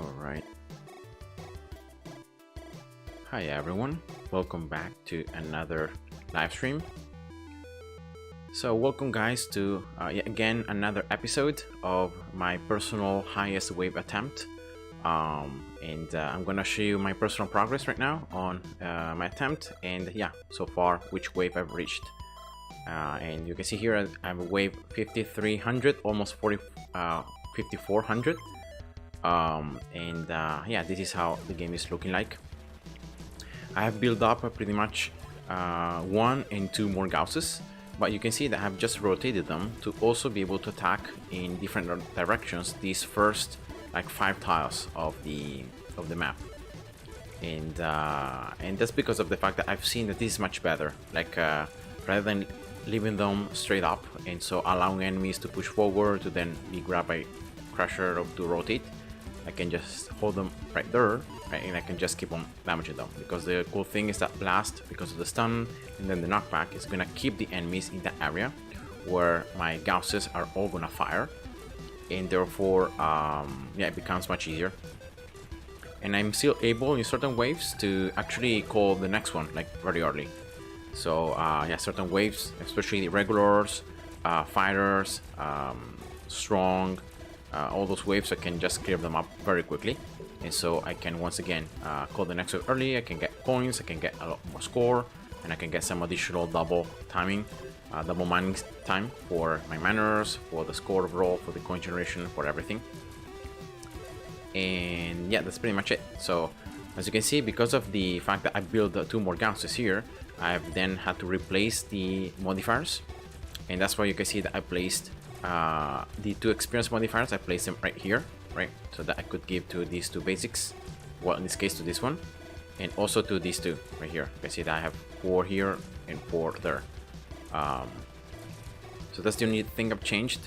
Alright. Hi everyone, welcome back to another live stream. So welcome guys to yet again another episode of my personal highest wave attempt. I'm gonna show you my personal progress right now on my attempt, and yeah, so far which wave I've reached. And you can see here I'm a wave 5300, almost 5400. Yeah, this is how the game is looking like. I have built up pretty much 1 and 2 more Gausses, but you can see that I have just rotated them to also be able to attack in different directions these first like 5 tiles of the map. And that's because of the fact that I've seen that this is much better, like rather than leaving them straight up and so allowing enemies to push forward to then be grabbed by Crusher or to rotate. I can just hold them right there, right, and I can just keep on damaging them, because the cool thing is that Blast, because of the stun and then the knockback, is gonna keep the enemies in that area where my Gausses are all gonna fire, and therefore yeah, it becomes much easier. And I'm still able in certain waves to actually call the next one like very early. So yeah, certain waves, especially the regulars, fighters, strong, all those waves, I can just clear them up very quickly, and so I can once again call the next wave early. I can get points, I can get a lot more score, and I can get some additional double timing, double mining time for my manners, for the score overall, for the coin generation, for everything. And yeah, that's pretty much it. So as you can see, because of the fact that I built 2 more Gausses here, I've then had to replace the modifiers, and that's why you can see that I placed the 2 experience modifiers. I placed them right here, right, so that I could give to these 2 basics, well, in this case to this one, and also to these 2 right here. You can see that I have 4 here and 4 there. So that's the only thing I've changed,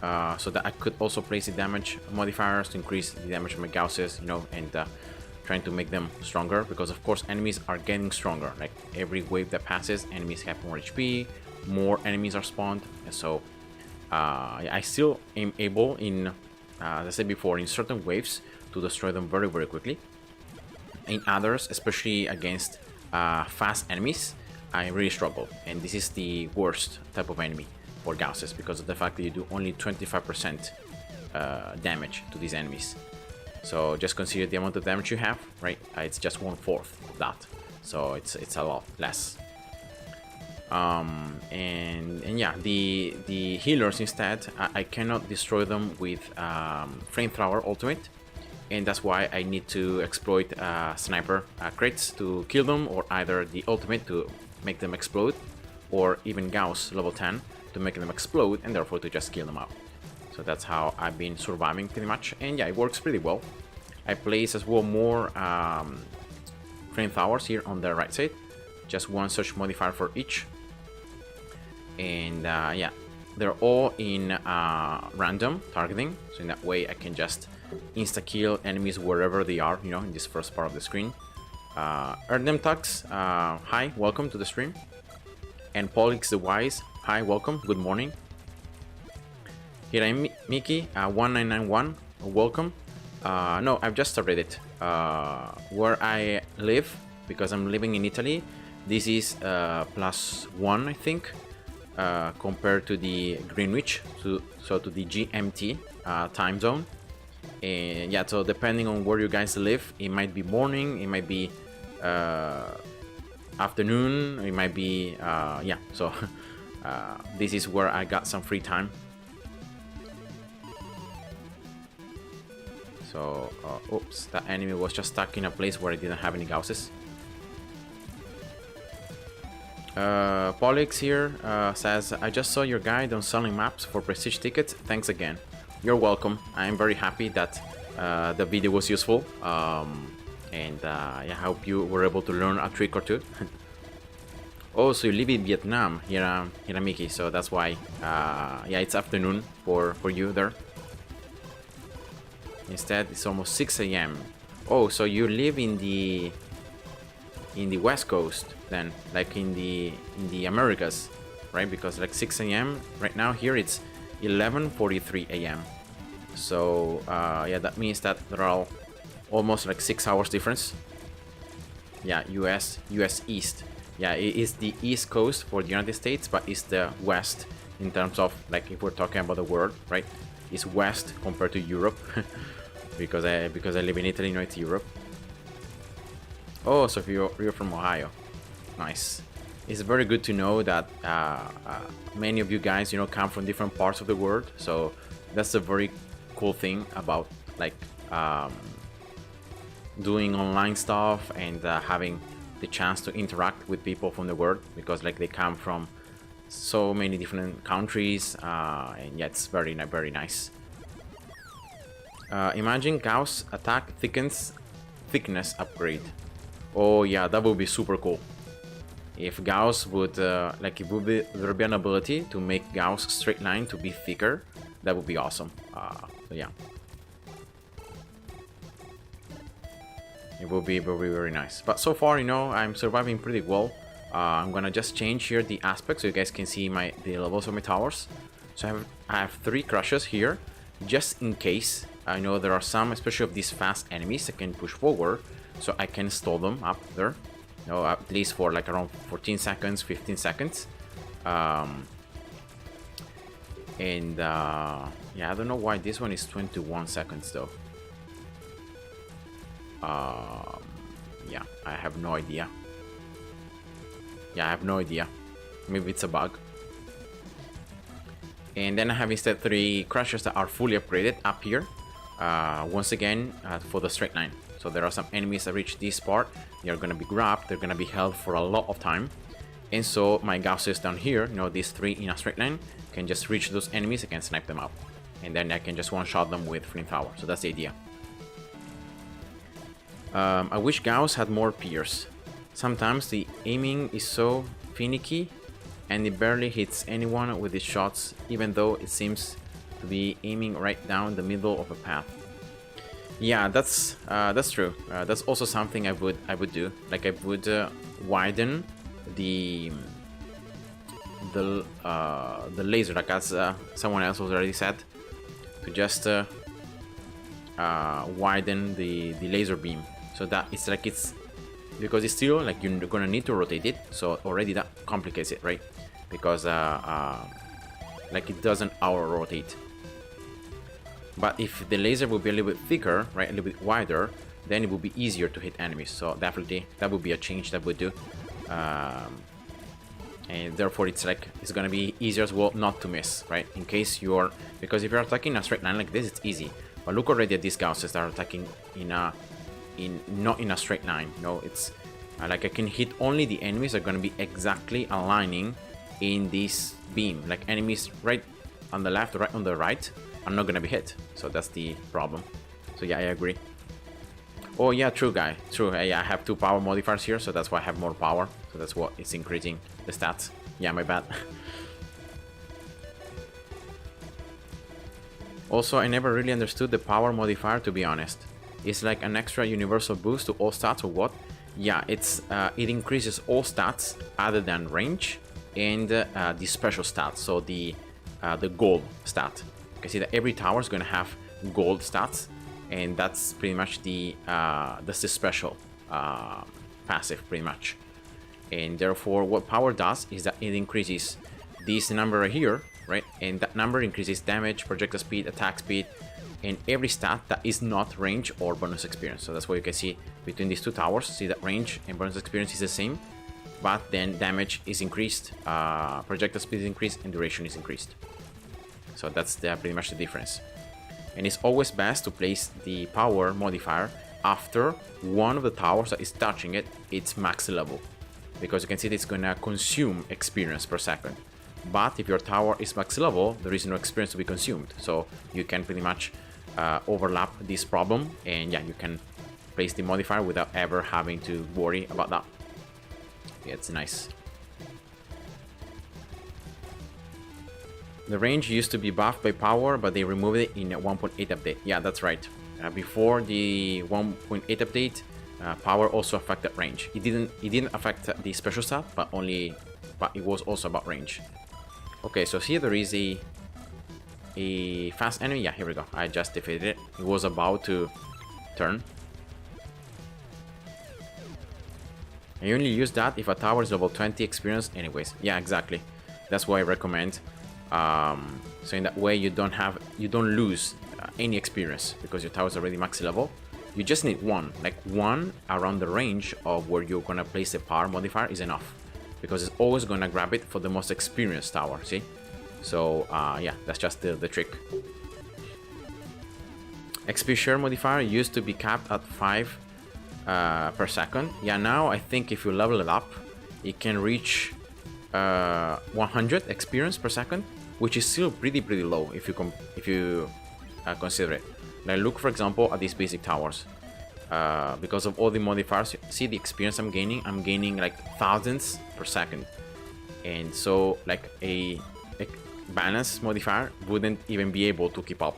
so that I could also place the damage modifiers to increase the damage of my Gausses, you know, and trying to make them stronger, because of course enemies are getting stronger. Like every wave that passes, enemies have more HP, more enemies are spawned, and so I still am able, in as I said before, in certain waves to destroy them very quickly. In others, especially against fast enemies, I really struggle, and this is the worst type of enemy for Gausses, because of the fact that you do only 25% damage to these enemies. So just consider the amount of damage you have, right? It's just 1/4 of that, so it's a lot less. And yeah, the healers instead, I cannot destroy them with Flamethrower ultimate, and that's why I need to exploit sniper crits to kill them, or either the ultimate to make them explode, or even Gauss level 10 to make them explode, and therefore to just kill them out. So that's how I've been surviving pretty much, and yeah, it works pretty well. I place as well more Flamethrowers here on the right side, just 1 search modifier for each. And yeah, they're all in random targeting, so in that way I can just insta-kill enemies wherever they are, you know, in this first part of the screen. Erdem Tux, hi, welcome to the stream. And Polix the Wise, hi, welcome, good morning. Hirai Miki, 1991, welcome. No, I've just started it. Where I live, because I'm living in Italy, this is +1, I think. Compared to the Greenwich, so to the GMT time zone. And yeah, so depending on where you guys live, it might be morning, it might be afternoon, it might be yeah, so this is where I got some free time. So oops, that enemy was just stuck in a place where I didn't have any Gausses. Polix here says, I just saw your guide on selling maps for prestige tickets. Thanks again. You're welcome. I am very happy that the video was useful, and yeah, I hope you were able to learn a trick or 2. Oh, so you live in Vietnam, Hiramiki, so that's why yeah, it's afternoon for you there. Instead, it's almost 6 AM. Oh, so you live in the West Coast then, like in the Americas, right? Because like 6 AM right now here, it's 11:43 AM. So yeah, that means that they're all almost like 6 hours difference. Yeah, US East. Yeah, it is the East Coast for the United States, but it's the West in terms of, like, if we're talking about the world, right? It's West compared to Europe. because I live in Italy, you know, it's Europe. Oh, so you're from Ohio. Nice. It's very good to know that many of you guys, you know, come from different parts of the world. So that's a very cool thing about, like, doing online stuff and having the chance to interact with people from the world, because, like, they come from so many different countries, and yeah, it's very nice. Imagine Gauss attack thickness upgrade. Oh yeah, that would be super cool. If Gauss would, like, it would be, there would be an ability to make Gauss straight line to be thicker. That would be awesome. So yeah, it will be very nice. But so far, you know, I'm surviving pretty well. I'm gonna just change here the aspect so you guys can see the levels of my towers. So I have 3 crushes here, just in case. I know there are some, especially of these fast enemies, that can push forward, so I can stall them up there. You know, at least for like around 14 seconds, 15 seconds. Yeah, I don't know why this one is 21 seconds though. Yeah, I have no idea. Yeah, I have no idea. Maybe it's a bug. And then I have instead 3 crushers that are fully upgraded up here. Once again, for the straight line. So there are some enemies that reach this part. They are gonna be grabbed. They're gonna be held for a lot of time. And so my Gausses down here, you know, these 3 in a straight line, can just reach those enemies. I can snipe them out. And then I can just one-shot them with Flamethrower. So that's the idea. I wish Gauss had more peers. Sometimes the aiming is so finicky and it barely hits anyone with its shots, even though it seems to be aiming right down the middle of a path. Yeah, that's true. That's also something I would do. Like, I would widen the laser, like as someone else was already said, to just widen the laser beam, so that it's like, it's because it's still like you're gonna need to rotate it, so already that complicates it, right? Because like, it doesn't auto rotate. But if the laser would be a little bit thicker, right, a little bit wider, then it would be easier to hit enemies. So definitely that would be a change that would do. And therefore it's like, it's gonna be easier as well not to miss, right? In case you're, because if you're attacking a straight line like this, it's easy. But look already at these Gausses that are attacking not in a straight line. No, it's like, I can hit only the enemies that are gonna be exactly aligning in this beam. Like, enemies right on the left or right on the right are not gonna be hit. So that's the problem. So yeah, I agree. Oh yeah, true guy, true. Yeah, I have 2 power modifiers here, so that's why I have more power. So that's what it's increasing the stats. Yeah, my bad. Also, I never really understood the power modifier, to be honest. It's like an extra universal boost to all stats or what? Yeah, it's it increases all stats other than range and the special stats. So the gold stat. You can see that every tower is going to have gold stats, and that's pretty much that's the special passive, pretty much. And therefore, what power does is that it increases this number right here, right? And that number increases damage, projectile speed, attack speed, and every stat that is not range or bonus experience. So that's what you can see between these 2 towers. See that range and bonus experience is the same, but then damage is increased, projectile speed is increased, and duration is increased. So that's pretty much the difference. And it's always best to place the power modifier after one of the towers that is touching it, its max level. Because you can see that it's gonna consume experience per second. But if your tower is max level, there is no experience to be consumed. So you can pretty much overlap this problem, and yeah, you can place the modifier without ever having to worry about that. Yeah, it's nice. The range used to be buffed by power, but they removed it in a 1.8 update. Yeah, that's right. Before the 1.8 update, power also affected range. It didn't affect the special stat, but it was also about range. Okay, so here there is a fast enemy. Yeah, here we go. I just defeated it. It was about to turn. I only use that if a tower is level 20 experience anyways. Yeah, exactly. That's why I recommend. So in that way you don't lose any experience because your tower is already max level. You just need one, like one around the range of where you're gonna place the power modifier is enough, because it's always gonna grab it for the most experienced tower. See? So yeah, that's just the trick. XP share modifier used to be capped at 5 per second. Yeah, now I think if you level it up, it can reach 100 experience per second, which is still pretty low if you consider it. Like look for example at these basic towers. Because of all the modifiers, see the experience I'm gaining like thousands per second, and so like a balance modifier wouldn't even be able to keep up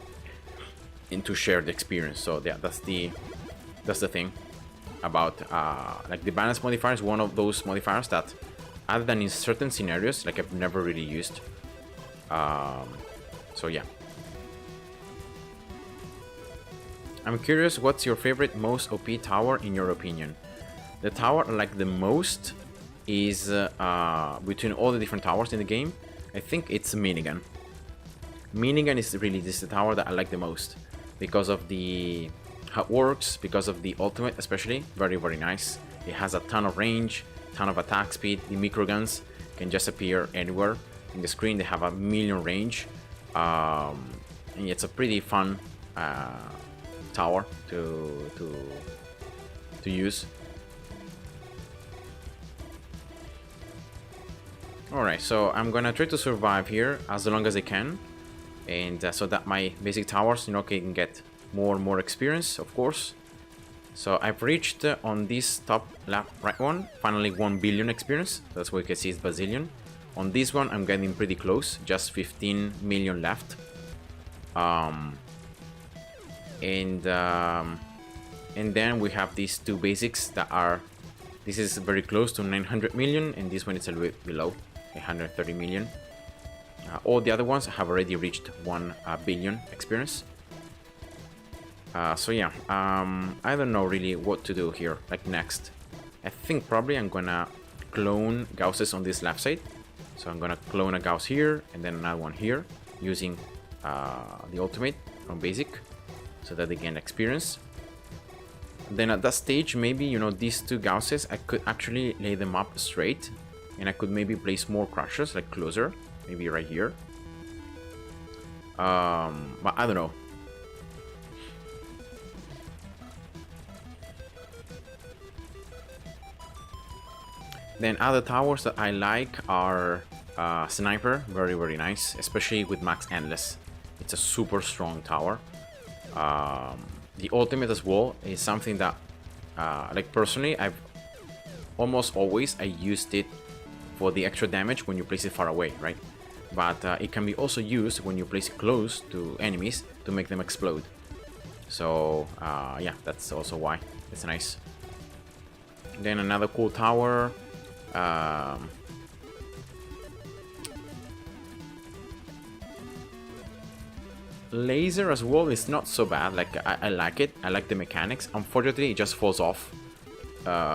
and to share the experience. So yeah, that's the thing about like the balance modifier is one of those modifiers that, other than in certain scenarios, like I've never really used. So yeah, I'm curious, what's your favorite most OP tower in your opinion? The tower I like the most is between all the different towers in the game, I think it's Minigun. Minigun is really the tower that I like the most because of the how it works, because of the ultimate especially. Very nice. It has a ton of range, ton of attack speed. The microguns can just appear anywhere in the screen. They have a million range, and it's a pretty fun tower to use. Alright, so I'm gonna try to survive here as long as I can, and so that my basic towers, you know, can get more experience, of course. So I've reached on this top left right one, finally 1 billion experience. That's what you can see is bazillion. On this one I'm getting pretty close, just 15 million left. And then we have these two basics that are, this is very close to 900 million, and this one is a little bit below 130 million. All the other ones have already reached 1 billion experience. So yeah, I don't know really what to do here, like next. I think probably I'm gonna clone Gausses on this left side. So I'm gonna clone a Gauss here, and then another one here, using the ultimate from basic, so that they gain experience. Then at that stage, maybe, you know, these two Gausses, I could actually lay them up straight, and I could maybe place more crushers, like closer, maybe right here. But I don't know. Then other towers that I like are Sniper, very nice, especially with Max Endless. It's a super strong tower. The ultimate as well is something that, like personally, I've almost always I used it for the extra damage when you place it far away, right? But it can be also used when you place it close to enemies to make them explode. So yeah, that's also why it's nice. Then another cool tower. Laser as well is not so bad. Like I like it. I like the mechanics. Unfortunately, it just falls off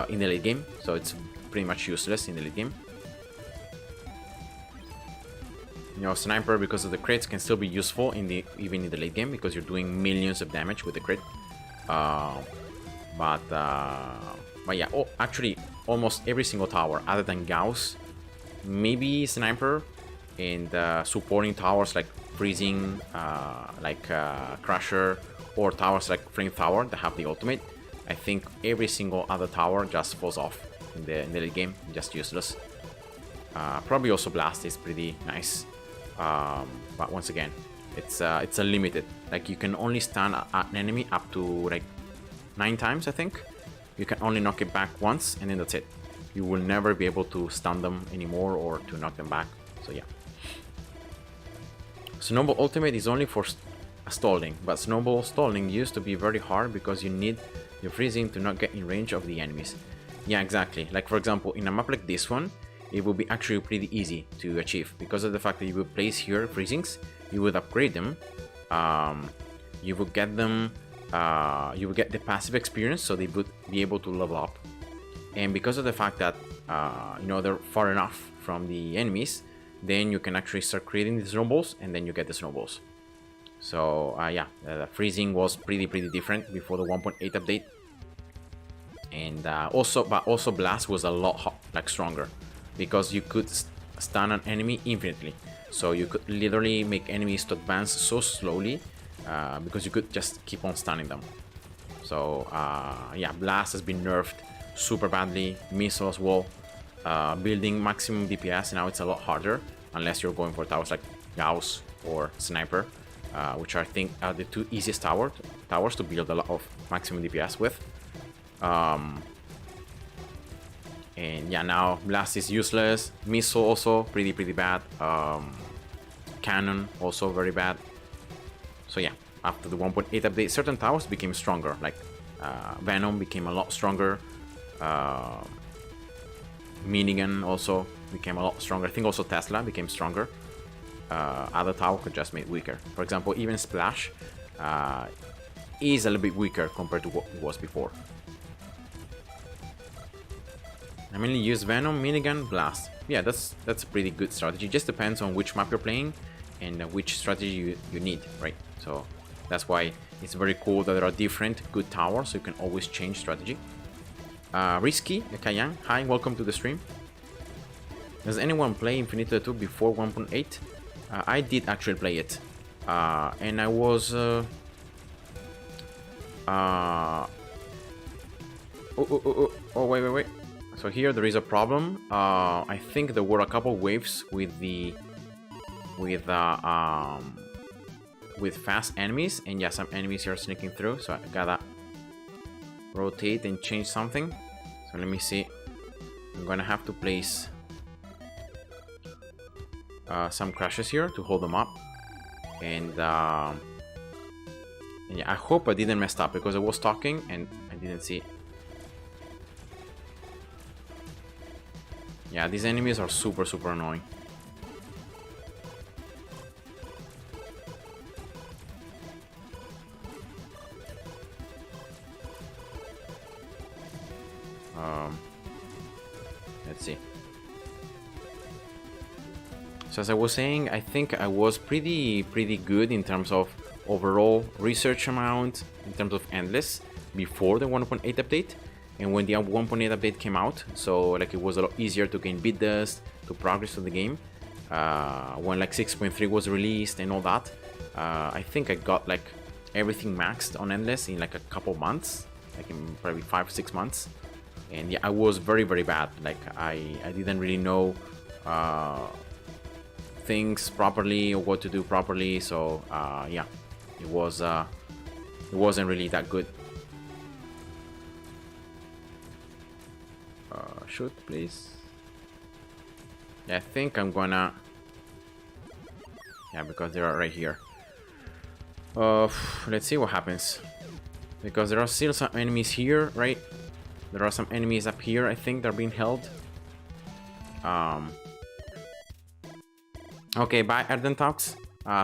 in the late game, so it's pretty much useless in the late game. You know, Sniper, because of the crits, can still be useful in the even in the late game, because you're doing millions of damage with the crit. But yeah, actually, almost every single tower other than Gauss, maybe Sniper, and supporting towers like Freezing, Crusher, or towers like Flame Tower that have the ultimate. I think every single other tower just falls off in the late game, just useless. Probably also Blast is pretty nice, but once again, it's a limited. Like you can only stun an enemy up to like 9 times, I think. You can only knock it back once, and then that's it. You will never be able to stun them anymore or to knock them back. So yeah. Snowball ultimate is only for stalling, but snowball stalling used to be very hard because you need your freezing to not get in range of the enemies. Yeah, exactly. Like for example, in a map like this one, it would be actually pretty easy to achieve because of the fact that you would place here freezings, you would upgrade them, you would get them, you would get the passive experience, so they would be able to level up. And because of the fact that you know, they're far enough from the enemies, then you can actually start creating the snowballs, and then you get the snowballs. So yeah, the freezing was pretty different before the 1.8 update. And also blast was a lot like stronger, because you could stun an enemy infinitely. So you could literally make enemies to advance so slowly, because you could just keep on stunning them. So yeah, blast has been nerfed super badly. Missile as well. Building maximum DPS now, it's a lot harder unless you're going for towers like Gauss or Sniper, which I think are the two easiest towers to build a lot of maximum DPS with. And yeah, now blast is useless. Missile also pretty bad. Cannon also very bad. So yeah, after the 1.8 update, certain towers became stronger. Like Venom became a lot stronger. Minigun also became a lot stronger. I think also Tesla became stronger. Other towers could just make weaker. For example, even Splash is a little bit weaker compared to what it was before. I mainly use Venom, Minigun, Blast. Yeah, that's a pretty good strategy. Just depends on which map you're playing and which strategy you need, right? So that's why it's very cool that there are different good towers, so you can always change strategy. Risky, Kayang, hi, welcome to the stream. Does anyone play Infinitode 2 before 1.8? I did actually play it. And I was... oh, wait. So here there is a problem. I think there were a couple waves with fast enemies, and yeah, some enemies here are sneaking through. So I gotta rotate and change something. So let me see. I'm gonna have to place some crashes here to hold them up, and yeah, I hope I didn't mess up because I was talking and I didn't see. Yeah, these enemies are super annoying. Let's see. So as I was saying, I think I was pretty good in terms of overall research amount, in terms of endless, before the 1.8 update. And when the 1.8 update came out, so like it was a lot easier to gain bit dust, to progress through the game. When like 6.3 was released and all that, I think I got like everything maxed on endless in like a couple months, like in probably 5-6 months. And yeah, I was very bad. Like I didn't really know things properly or what to do properly. So yeah, it wasn't really that good. Shoot, please. Yeah, I think I'm gonna... Yeah, because they are right here. Let's see what happens. Because there are still some enemies here, right? There are some enemies up here, I think, that are being held. Okay, bye, Erden Talks.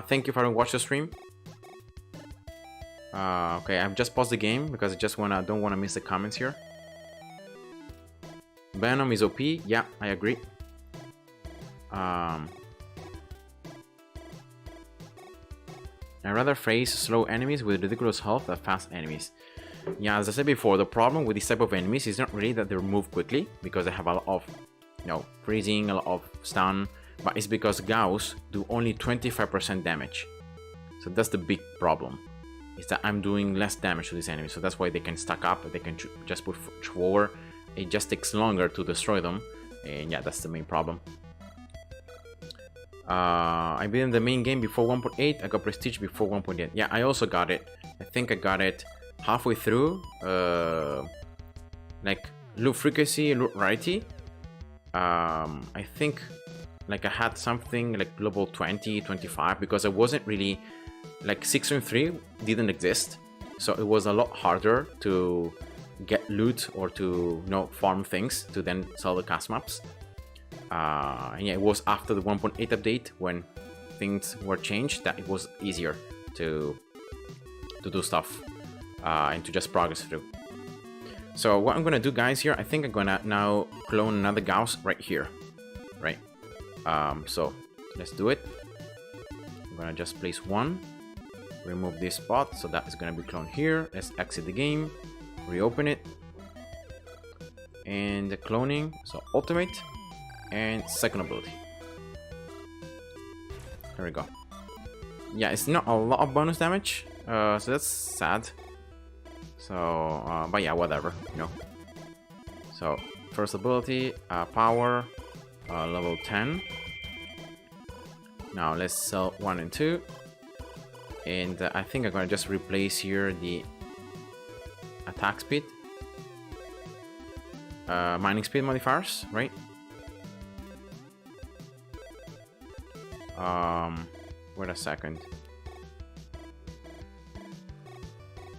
Thank you for watching the stream. Okay, I've just paused the game because I just don't wanna miss the comments here. Venom is OP. Yeah, I agree. I'd rather face slow enemies with ridiculous health than fast enemies. Yeah, as I said before, the problem with this type of enemies is not really that they move quickly, because they have a lot of, you know, freezing, a lot of stun, but it's because Gauss do only 25% damage. So that's the big problem, is that I'm doing less damage to these enemies. So that's why they can stack up, they can just push forward. It just takes longer to destroy them, and yeah, that's the main problem. I beat in the main game before 1.8. I got prestige before 1.8. Yeah, I also got it. I think I got it halfway through. Like loot frequency, loot rarity. I think like I had something like level 20, 25, because I wasn't really like 6.3 didn't exist, so it was a lot harder to get loot or to, you know, farm things to then sell the cast maps. And yeah, it was after the 1.8 update, when things were changed, that it was easier to do stuff and to just progress through. So what I'm gonna do, guys, here, I think I'm gonna now clone another Gauss right here, right? So let's do it. I'm gonna just place one, remove this spot, so that is gonna be cloned here. Let's exit the game, reopen it, and the cloning. So ultimate and second ability. There we go. Yeah, it's not a lot of bonus damage, so that's sad. So, but yeah, whatever, you know. So, first ability, power, level 10. Now, let's sell 1 and 2. And I think I'm gonna just replace here the attack speed, mining speed modifiers, right? Wait a second.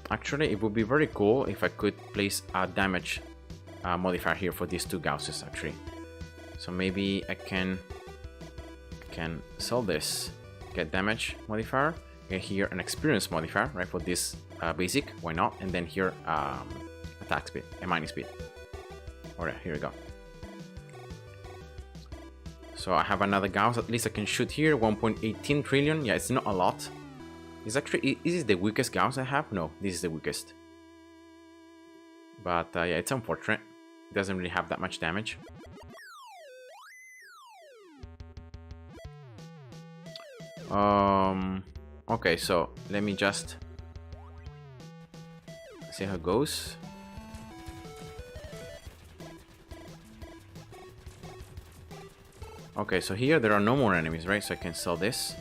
Actually, it would be very cool if I could place a damage modifier here for these two Gausses, actually. So maybe I can sell this, get damage modifier, get here an experience modifier, right, for this basic, why not? And then here attack speed and mining speed. Alright, here we go. So I have another Gauss, at least I can shoot here, 1.18 trillion, yeah, it's not a lot. It's actually, is it the weakest Gauss I have? No, this is the weakest. But yeah, it's unfortunate. It doesn't really have that much damage. Okay, so let me just see how it goes. Okay, so here there are no more enemies, right? So I can sell this.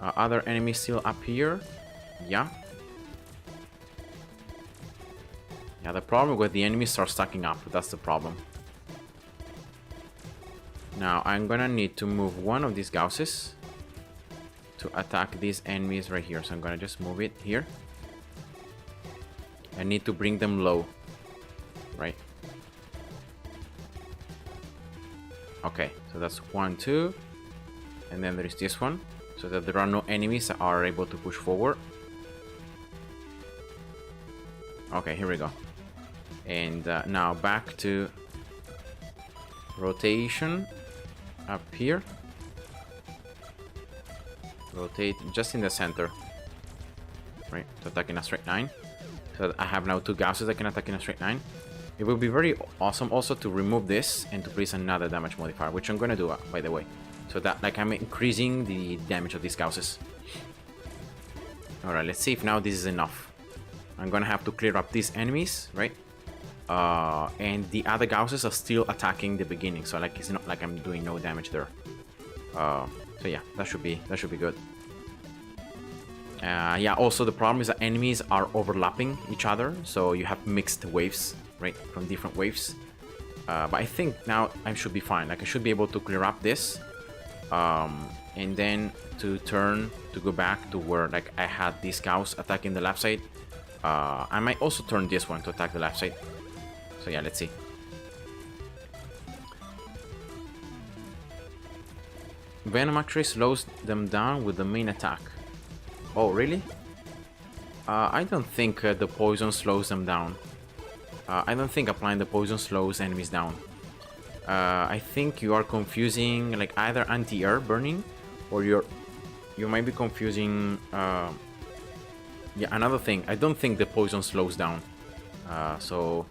Other enemies still up here. Yeah. Yeah, the problem with the enemies start stacking up. That's the problem. Now, I'm gonna need to move one of these Gausses to attack these enemies right here. So I'm gonna just move it here. I need to bring them low. Right? Okay, so that's 1, 2. And then there is this one. So that there are no enemies that are able to push forward. Okay, here we go. And now back to rotation up here. Rotate just in the center, right, to attack in a straight line. So I have now two Gausses that can attack in a straight line. It would be very awesome also to remove this and to place another damage modifier, which I'm gonna do, by the way. So that, like, I'm increasing the damage of these Gausses. Alright, let's see if now this is enough. I'm gonna have to clear up these enemies, right? And the other Gausses are still attacking the beginning, so like it's not like I'm doing no damage there. So yeah, that should be good. Yeah, also the problem is that enemies are overlapping each other, so you have mixed waves, right, from different waves. But I think now I should be fine. Like, I should be able to clear up this. And then to turn to go back to where, like, I had this Gauss attacking the left side. I might also turn this one to attack the left side. So yeah, let's see. Venom actually slows them down with the main attack. Oh, really? I don't think the poison slows them down. I don't think applying the poison slows enemies down. I think you are confusing, like, either anti-air burning, or you might be confusing. Yeah, another thing. I don't think the poison slows down. So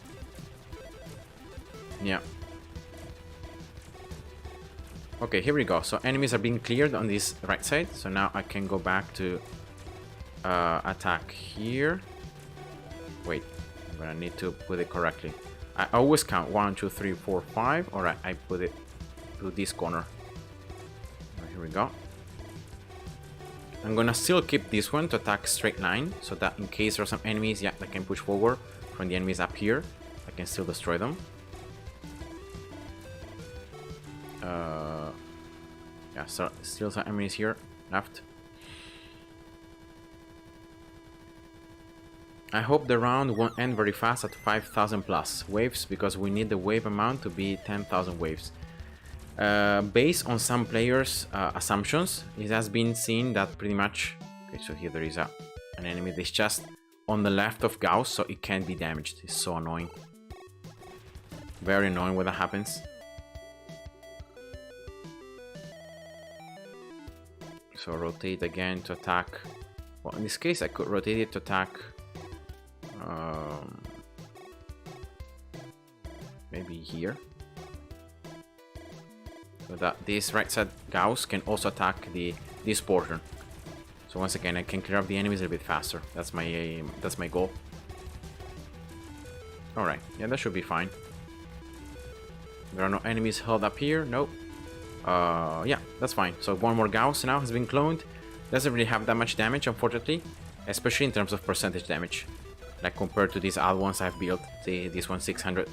yeah. Okay, here we go. So enemies are being cleared on this right side. So now I can go back to attack here. Wait, I'm gonna need to put it correctly. I always count 1, 2, 3, 4, 5. Alright, I put it to this corner. Right, here we go. I'm gonna still keep this one to attack straight line, so that in case there are some enemies, yeah, I can push forward from the enemies up here. I can still destroy them. Yeah, so still some enemies here left. I hope the round won't end very fast at 5,000 plus waves, because we need the wave amount to be 10,000 waves. Based on some players' assumptions, it has been seen that pretty much... Okay, so here there is an enemy that's just on the left of Gauss, so it can't be damaged. It's so annoying. Very annoying when that happens. So rotate again to attack. Well, in this case, I could rotate it to attack. Maybe here. So that this right side Gauss can also attack this portion. So once again, I can clear up the enemies a little bit faster. That's my goal. All right, yeah, that should be fine. There are no enemies held up here. Nope. Yeah, that's fine. So one more Gauss now has been cloned. Doesn't really have that much damage, unfortunately, especially in terms of percentage damage. Like compared to these other ones I've built. See, this one 600,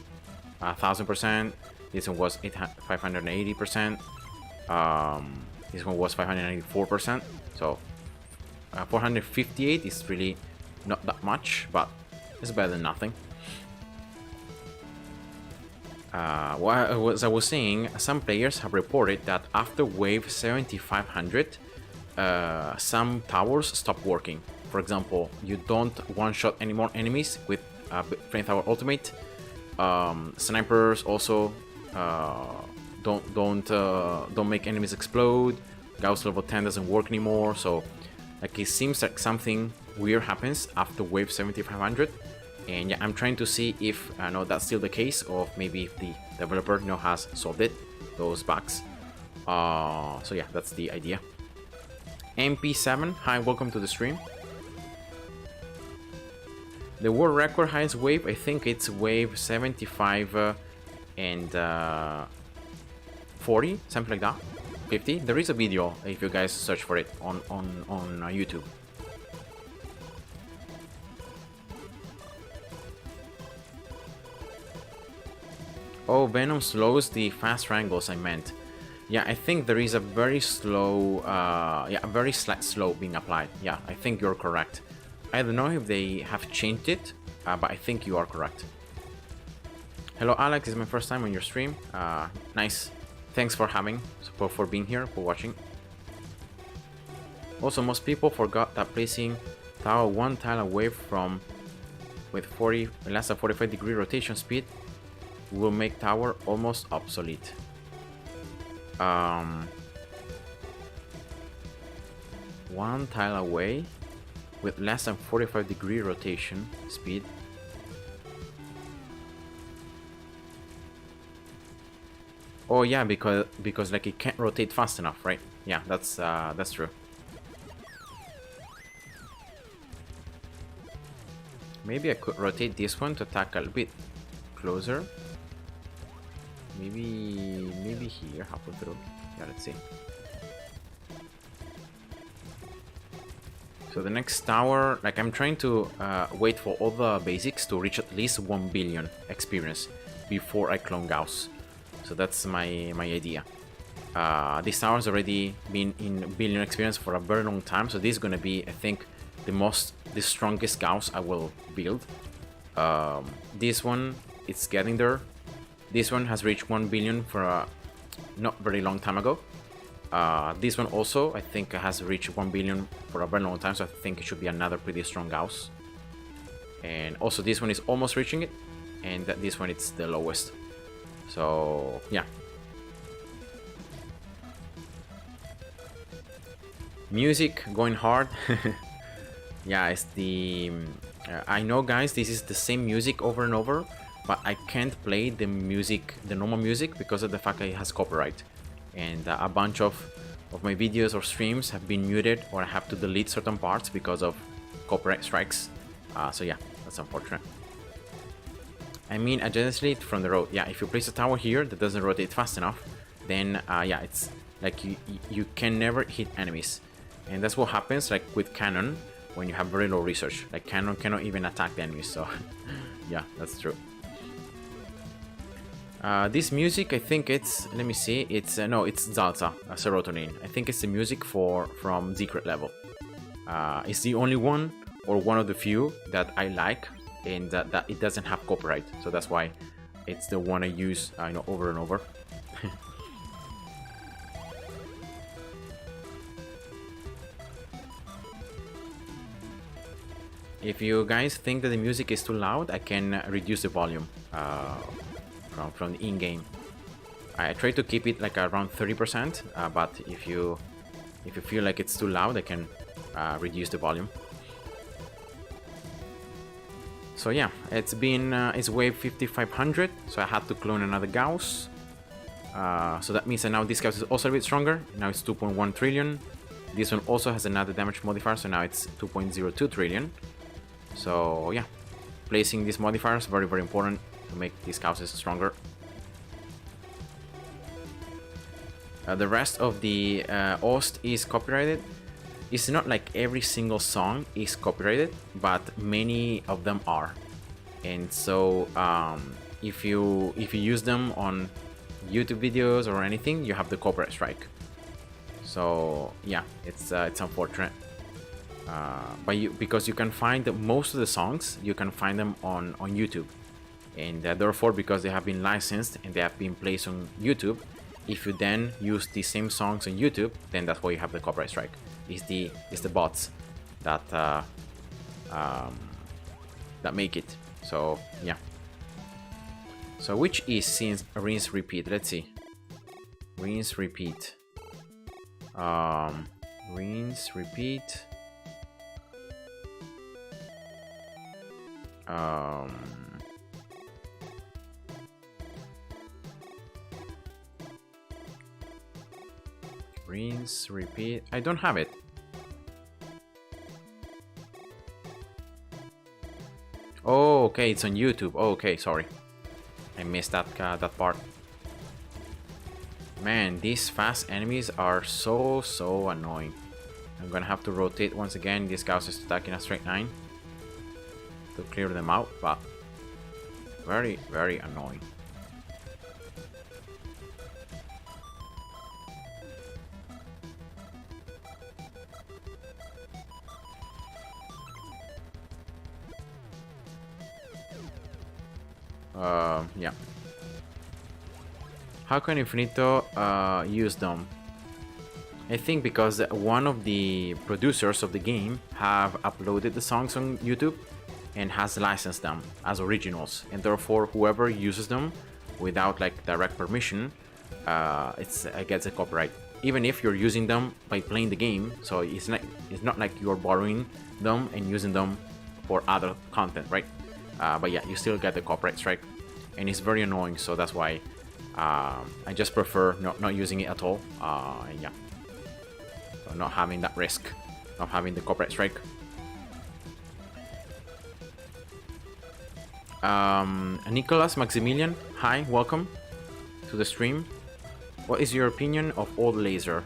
1000%. This one was 580%. This one was 594%. So 458 is really not that much, but it's better than nothing. As I was saying, some players have reported that after wave 7500, some towers stop working. For example, you don't one-shot any more enemies with Flamethrower Ultimate. Snipers also don't make enemies explode. Gauss level 10 doesn't work anymore. So, like, it seems like something weird happens after wave 7500. And yeah, I'm trying to see if that's still the case, or maybe if the developer has solved it, those bugs. So yeah, that's the idea. MP7, hi, welcome to the stream. The world record highest wave, I think it's wave 75 and 40, something like that. 50. There is a video if you guys search for it on YouTube. Oh, Venom slows the fast triangles, I meant. Yeah, I think there is a very slow, a very slight slow being applied. Yeah, I think you're correct. I don't know if they have changed it, but I think you are correct. Hello, Alex. This is my first time on your stream. Nice. Thanks for for being here, for watching. Also, most people forgot that placing tower one tile away from with less than 45-degree rotation speed will make tower almost obsolete. One tile away with less than 45-degree rotation speed. Oh yeah, because like it can't rotate fast enough, right? Yeah, that's true. Maybe I could rotate this one to attack a little bit closer. Maybe here, halfway through. Yeah, let's see. So the next tower, like I'm trying to wait for all the basics to reach at least 1 billion experience before I clone Gauss. So that's my idea. This tower's already been in billion experience for a very long time, so this is gonna be, I think, the strongest Gauss I will build. This one, it's getting there. This one has reached 1 billion for a not very long time ago. This one also, I think, has reached 1 billion for a very long time, so I think it should be another pretty strong Gauss. And also this one is almost reaching it, and this one it's the lowest. So yeah. Music going hard. Yeah, it's the I know, guys, this is the same music over and over, but I can't play the music, the normal music, because of the fact that it has copyright. And a bunch of my videos or streams have been muted, or I have to delete certain parts because of copyright strikes. So yeah, that's unfortunate. I mean, adjacently from the road. Yeah, if you place a tower here that doesn't rotate fast enough, then yeah, it's like you can never hit enemies. And that's what happens like with Cannon when you have very low research. Like Cannon cannot even attack the enemies, so yeah, that's true. This music, I think it's, let me see, it's no, it's Zalta, Serotonin. I think it's the music from Secret Level. It's the only one, or one of the few, that I like, and that it doesn't have copyright. So that's why it's the one I use, over and over. If you guys think that the music is too loud, I can reduce the volume from the in-game. I try to keep it like around 30%, but if you feel like it's too loud, I can reduce the volume. So yeah, it's been it's wave 5500, so I had to clone another Gauss. So that means that now this Gauss is also a bit stronger. Now it's 2.1 trillion. This one also has another damage modifier, so now it's 2.02 trillion. So yeah, placing these modifiers very, very important to make these Gausses stronger. The rest of the OST is copyrighted. It's not like every single song is copyrighted, but many of them are. And so if you use them on YouTube videos or anything, you have the copyright strike. So yeah, it's unfortunate. But because you can find most of the songs, you can find them on YouTube, and therefore, because they have been licensed and they have been placed on YouTube, if you then use the same songs on YouTube, then that's why you have the copyright strike. It's the bots that that make it. So yeah. So which is since rinse repeat? Let's see. Rinse repeat. Rinse repeat. Rinse repeat. I don't have it. Oh, okay, it's on YouTube. Oh, okay, sorry, I missed that part. Man, these fast enemies are so annoying. I'm gonna have to rotate once again. This Gauss is stuck in a straight line to clear them out, but very, very annoying. Yeah. How can Infinito use them? I think because one of the producers of the game have uploaded the songs on YouTube and has licensed them as originals, and therefore whoever uses them without like direct permission, it gets a copyright. Even if you're using them by playing the game, so it's not like you're borrowing them and using them for other content, right? But yeah, you still get the copyright strike, and it's very annoying. So that's why I just prefer not using it at all. And yeah, so not having that risk of having the copyright strike. Nicholas Maximilian, hi, welcome to the stream. What is your opinion of Old Laser?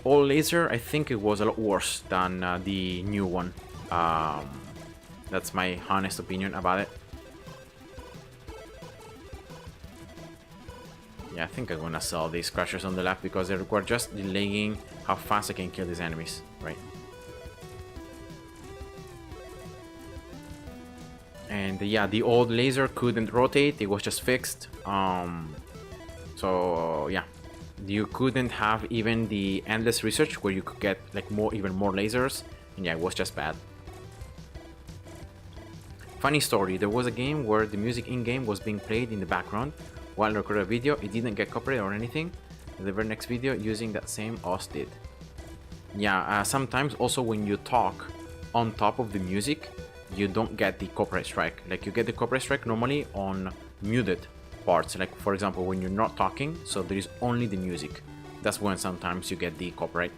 Old Laser, I think it was a lot worse than the new one. That's my honest opinion about it. Yeah, I think I'm gonna sell these crushers on the left because they require just delaying how fast I can kill these enemies, right? And yeah, the old laser couldn't rotate, it was just fixed. So yeah, you couldn't have even the endless research where you could get like even more lasers, and yeah, it was just bad. Funny story, there was a game where the music in-game was being played in the background while I recorded a video. It didn't get copyright or anything. The very next video using that same OS did. Yeah, sometimes also when you talk on top of the music, you don't get the copyright strike. Like you get the copyright strike normally on muted parts. Like for example, when you're not talking, so there is only the music. That's when sometimes you get the copyright.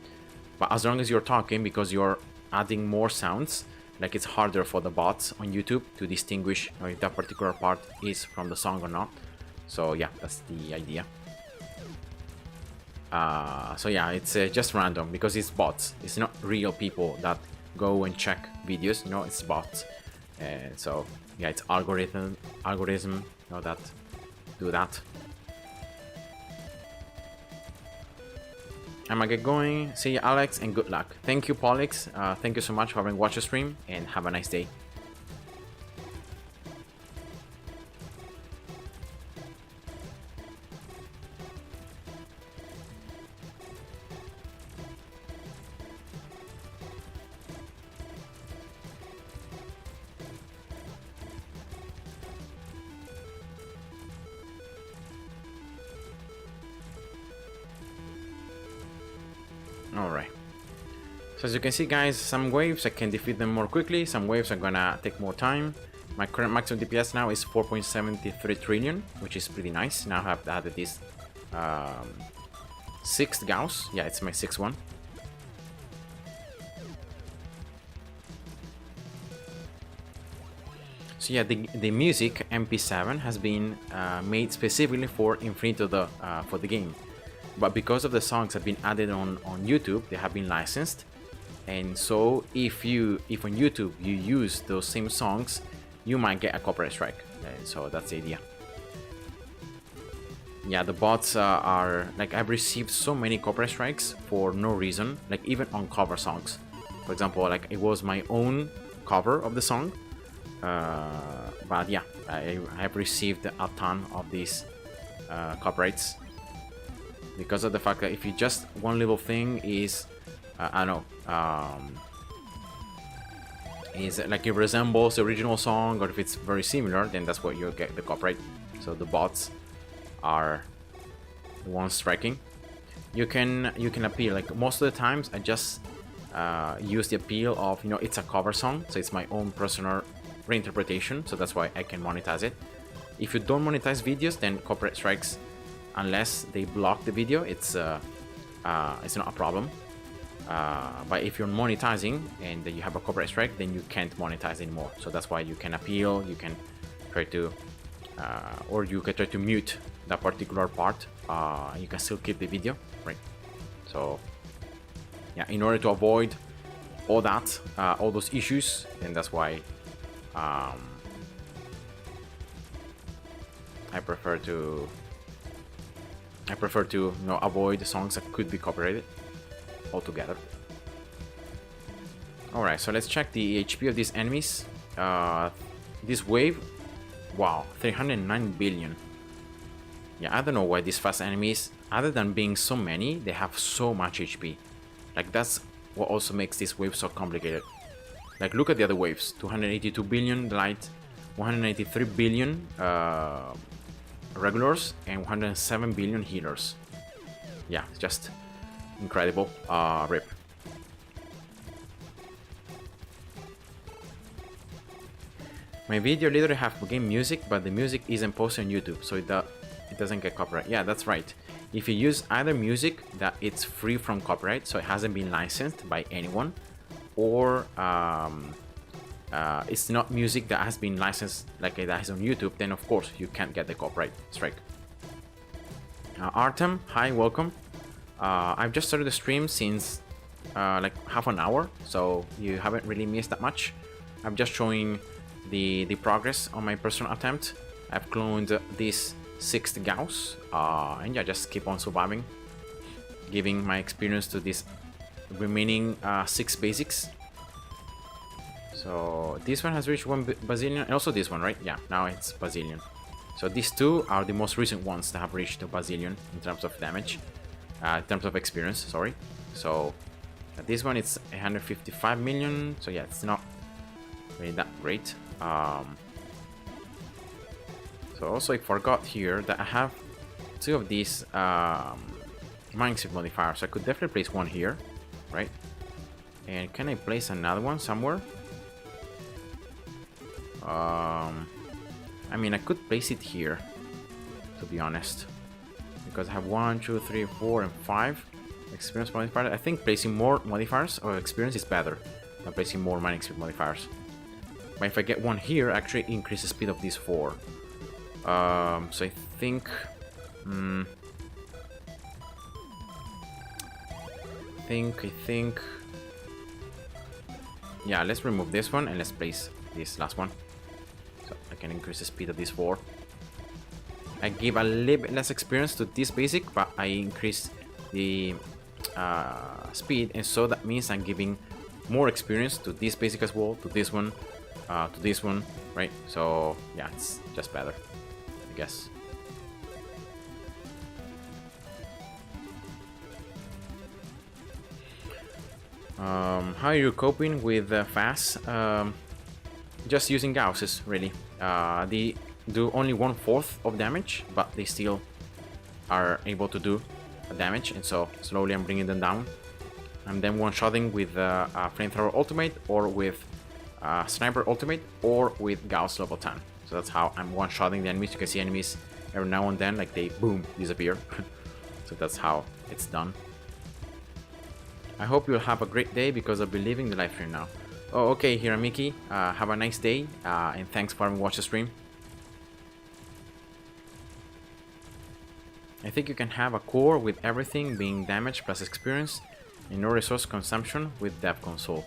But as long as you're talking, because you're adding more sounds, like it's harder for the bots on YouTube to distinguish if that particular part is from the song or not. So yeah, that's the idea. So yeah, it's just random because it's bots. It's not real people that go and check videos. You know, it's bots. So yeah, it's algorithm, you know, that do that. I'm gonna get going. See you, Alex, and good luck. Thank you, Polix. Thank you so much for having watched the stream, and have a nice day. Alright. So as you can see, guys, some waves I can defeat them more quickly, some waves are gonna take more time. My current maximum DPS now is 4.73 trillion, which is pretty nice. Now I have added this 6th Gauss. Yeah, it's my 6th one. So yeah, the music MP7 has been made specifically for Infinitode for the game. But because of the songs have been added on YouTube, they have been licensed. And so if on YouTube you use those same songs, you might get a copyright strike. So that's the idea. Yeah, the bots are like, I've received so many copyright strikes for no reason, like even on cover songs. For example, like it was my own cover of the song. But yeah, I have received a ton of these copyrights because of the fact that if you just one little thing is I don't know, is like it resembles the original song, or if it's very similar, then that's what you'll get the copyright. So the bots are the ones striking. You can appeal. Like most of the times, I just use the appeal of, you know, it's a cover song, so it's my own personal reinterpretation. So that's why I can monetize it. If you don't monetize videos, then copyright strikes, unless they block the video, it's not a problem. But if you're monetizing and you have a copyright strike, then you can't monetize anymore. So that's why you can appeal, you can try to, or you can try to mute that particular part. You can still keep the video, right? So yeah, in order to avoid all that, all those issues, and that's why I prefer to you know, avoid the songs that could be copyrighted altogether. Alright, so let's check the HP of these enemies. This wave, wow, 309 billion. Yeah, I don't know why these fast enemies, other than being so many, they have so much HP. Like, that's what also makes this wave so complicated. Like, look at the other waves. 282 billion light, 183 billion regulars, and 107 billion healers. Yeah, it's just incredible. RIP. My video literally have game music, but the music isn't posted on YouTube, so it doesn't get copyright. Yeah, that's right. If you use either music that it's free from copyright, so it hasn't been licensed by anyone, or it's not music that has been licensed like that is on YouTube, then of course you can't get the copyright strike. Artem, hi, welcome. I've just started the stream since like half an hour, so you haven't really missed that much. I'm just showing the progress on my personal attempt. I've cloned this 6th Gauss, and yeah, just keep on surviving, giving my experience to this remaining 6 basics. So this one has reached 1 bazillion, and also this one, right? Yeah, now it's bazillion. So these two are the most recent ones that have reached a bazillion in terms of damage, in terms of experience, sorry. So this one, it's 155 million, so yeah, it's not really that great. So also I forgot here that I have 2 of these mining speed modifiers. I could definitely place one here, right? And can I place another one somewhere? I mean, I could place it here, to be honest, because I have 1, 2, 3, 4, and 5 experience modifiers. I think placing more modifiers or experience is better than placing more mining speed modifiers. But if I get one here, actually increase the speed of these 4. So I think, I think, yeah, let's remove this one and let's place this last one. So I can increase the speed of these 4. I give a little bit less experience to this basic, but I increase the speed, and so that means I'm giving more experience to this basic as well, to this one, right? So yeah, it's just better, I guess. How are you coping with fast? Just using Gausses, really. They do only 1/4 of damage, but they still are able to do damage, and so slowly I'm bringing them down. I'm then one-shotting with Flamethrower Ultimate, or with Sniper Ultimate, or with Gauss level 10. So that's how I'm one-shotting the enemies. You can see enemies every now and then, like they boom, disappear. So that's how it's done. I hope you'll have a great day because I'll be leaving the live stream now. Oh, okay, Hiramiki. Have a nice day, and thanks for having watched the stream. I think you can have a core with everything being damage plus experience and no resource consumption with dev console.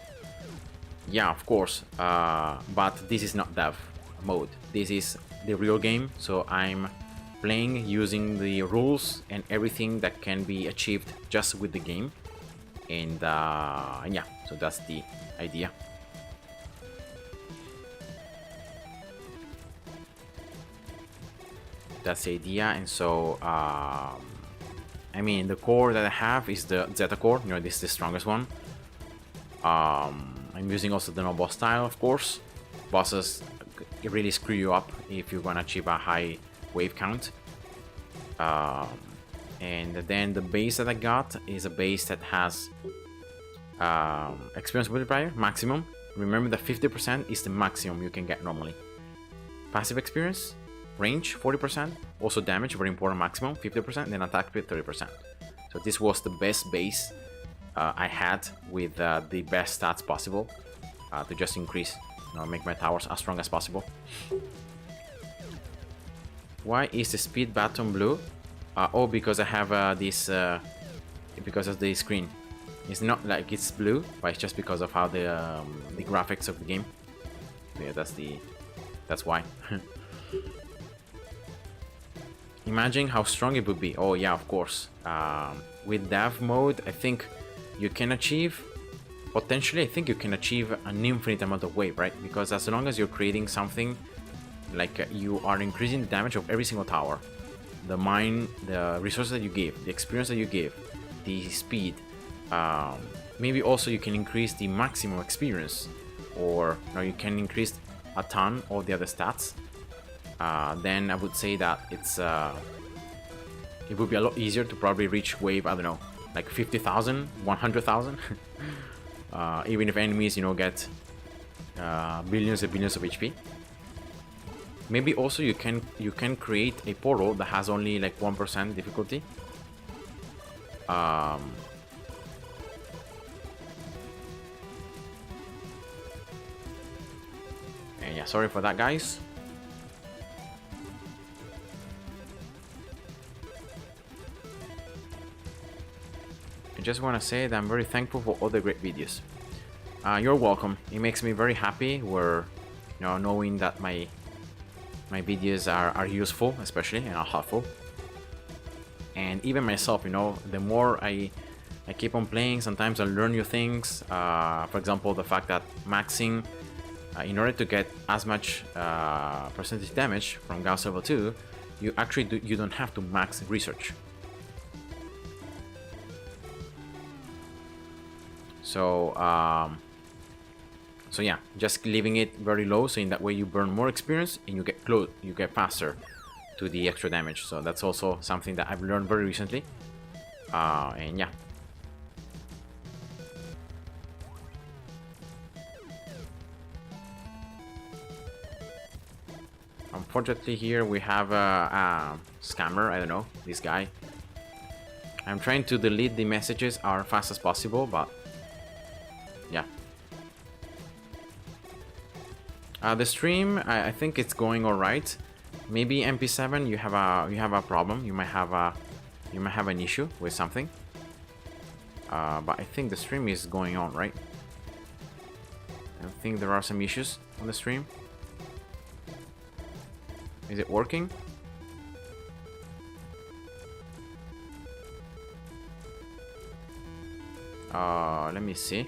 Yeah, of course, but this is not dev mode. This is the real game, so I'm playing using the rules and everything that can be achieved just with the game. And yeah, so that's the idea. That's the idea. And so I mean, the core that I have is the Zeta core. You know, this is the strongest one. I'm using also the no boss style, of course. Bosses really screw you up if you want to achieve a high wave count. And then the base that I got is a base that has experience multiplier maximum. Remember that 50% is the maximum you can get normally. Passive experience, range 40%, also damage, very important, maximum 50%, then attack speed 30%. So this was the best base I had with the best stats possible to just increase, you know, make my towers as strong as possible. Why is the speed button blue? Oh, because I have this because of the screen. It's not like it's blue, but it's just because of how the graphics of the game. Yeah, that's why. Imagine how strong it would be. Oh yeah, of course. With dev mode, I think you can achieve, potentially, I think you can achieve an infinite amount of wave, right? Because as long as you're creating something, like you are increasing the damage of every single tower, the mine, the resources that you give, the experience that you give, the speed, maybe also you can increase the maximum experience, or you can increase a ton of the other stats. Then I would say that it would be a lot easier to probably reach wave, I don't know, like 50,000, 100,000. Even if enemies, you know, get billions and billions of HP. Maybe also you can create a portal that has only like 1% difficulty. And yeah, sorry for that, guys. I just want to say that I'm very thankful for all the great videos. You're welcome. It makes me very happy where, you know, knowing that my videos are useful, especially, and are helpful. And even myself, you know, the more I keep on playing, sometimes I learn new things. For example, the fact that maxing, in order to get as much percentage damage from Gauss level 2, you actually you don't have to max research. So so yeah, just leaving it very low, so in that way you burn more experience and you get faster to the extra damage. So that's also something that I've learned very recently. And yeah. Unfortunately, here we have a scammer. I don't know, this guy. I'm trying to delete the messages as fast as possible, but yeah. The stream, I think it's going all right. Maybe MP7, you have a problem. You might have an issue with something. But I think the stream is going on, right? I think there are some issues on the stream. Is it working? Let me see.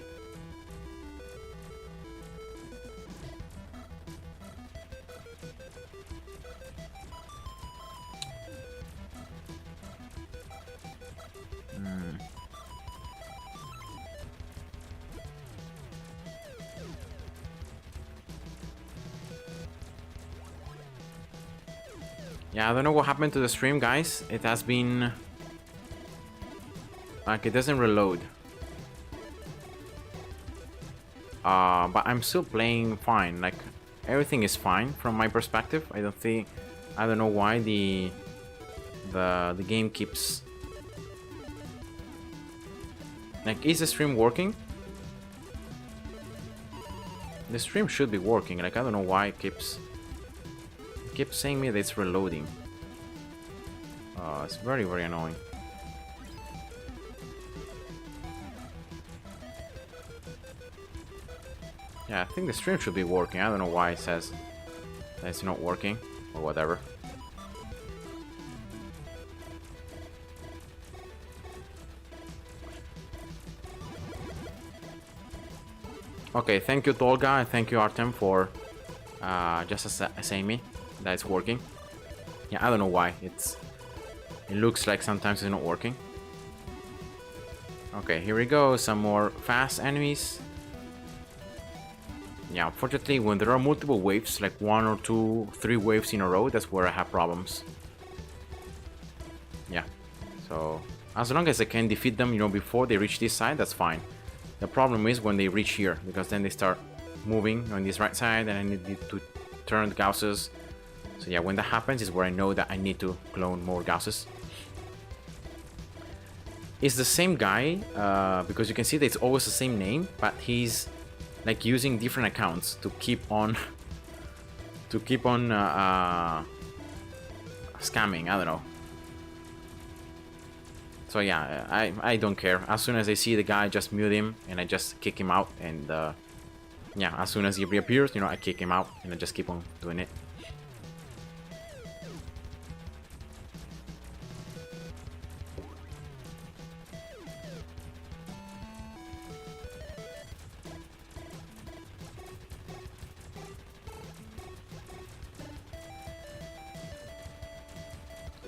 Yeah, I don't know what happened to the stream, guys. It has been like it doesn't reload. but I'm still playing fine. Like, everything is fine from my perspective. I don't know why the game keeps, like, is the stream working? The stream should be working. Like, I don't know why it keeps saying me that it's reloading. It's very, very annoying. Yeah, I think the stream should be working. I don't know why it says that it's not working or whatever. Okay, thank you Tolga and thank you Artem for just saying me that it's working. Yeah, I don't know why it looks like sometimes it's not working. Okay, here we go. Some more fast enemies. Yeah, unfortunately, when there are multiple waves, like 1 or 2, 3 waves in a row, that's where I have problems. Yeah, so as long as I can defeat them, you know, before they reach this side, that's fine. The problem is when they reach here, because then they start moving on this right side, and I need to turn the Gausses. So yeah, when that happens is where I know that I need to clone more Gausses. It's the same guy, because you can see that it's always the same name, but he's like using different accounts to keep on scamming. I don't know. So yeah, I don't care. As soon as I see the guy, I just mute him and I just kick him out. And yeah, as soon as he reappears, you know, I kick him out and I just keep on doing it.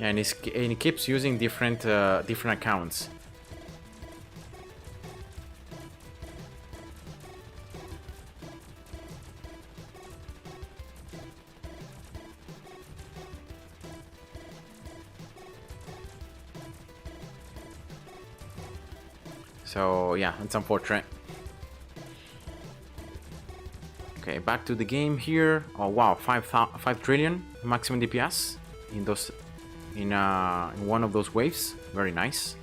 And he keeps using different accounts. So yeah, it's unfortunate. Okay, back to the game here. Oh wow, 5 trillion maximum DPS in those. In one of those waves. Very nice.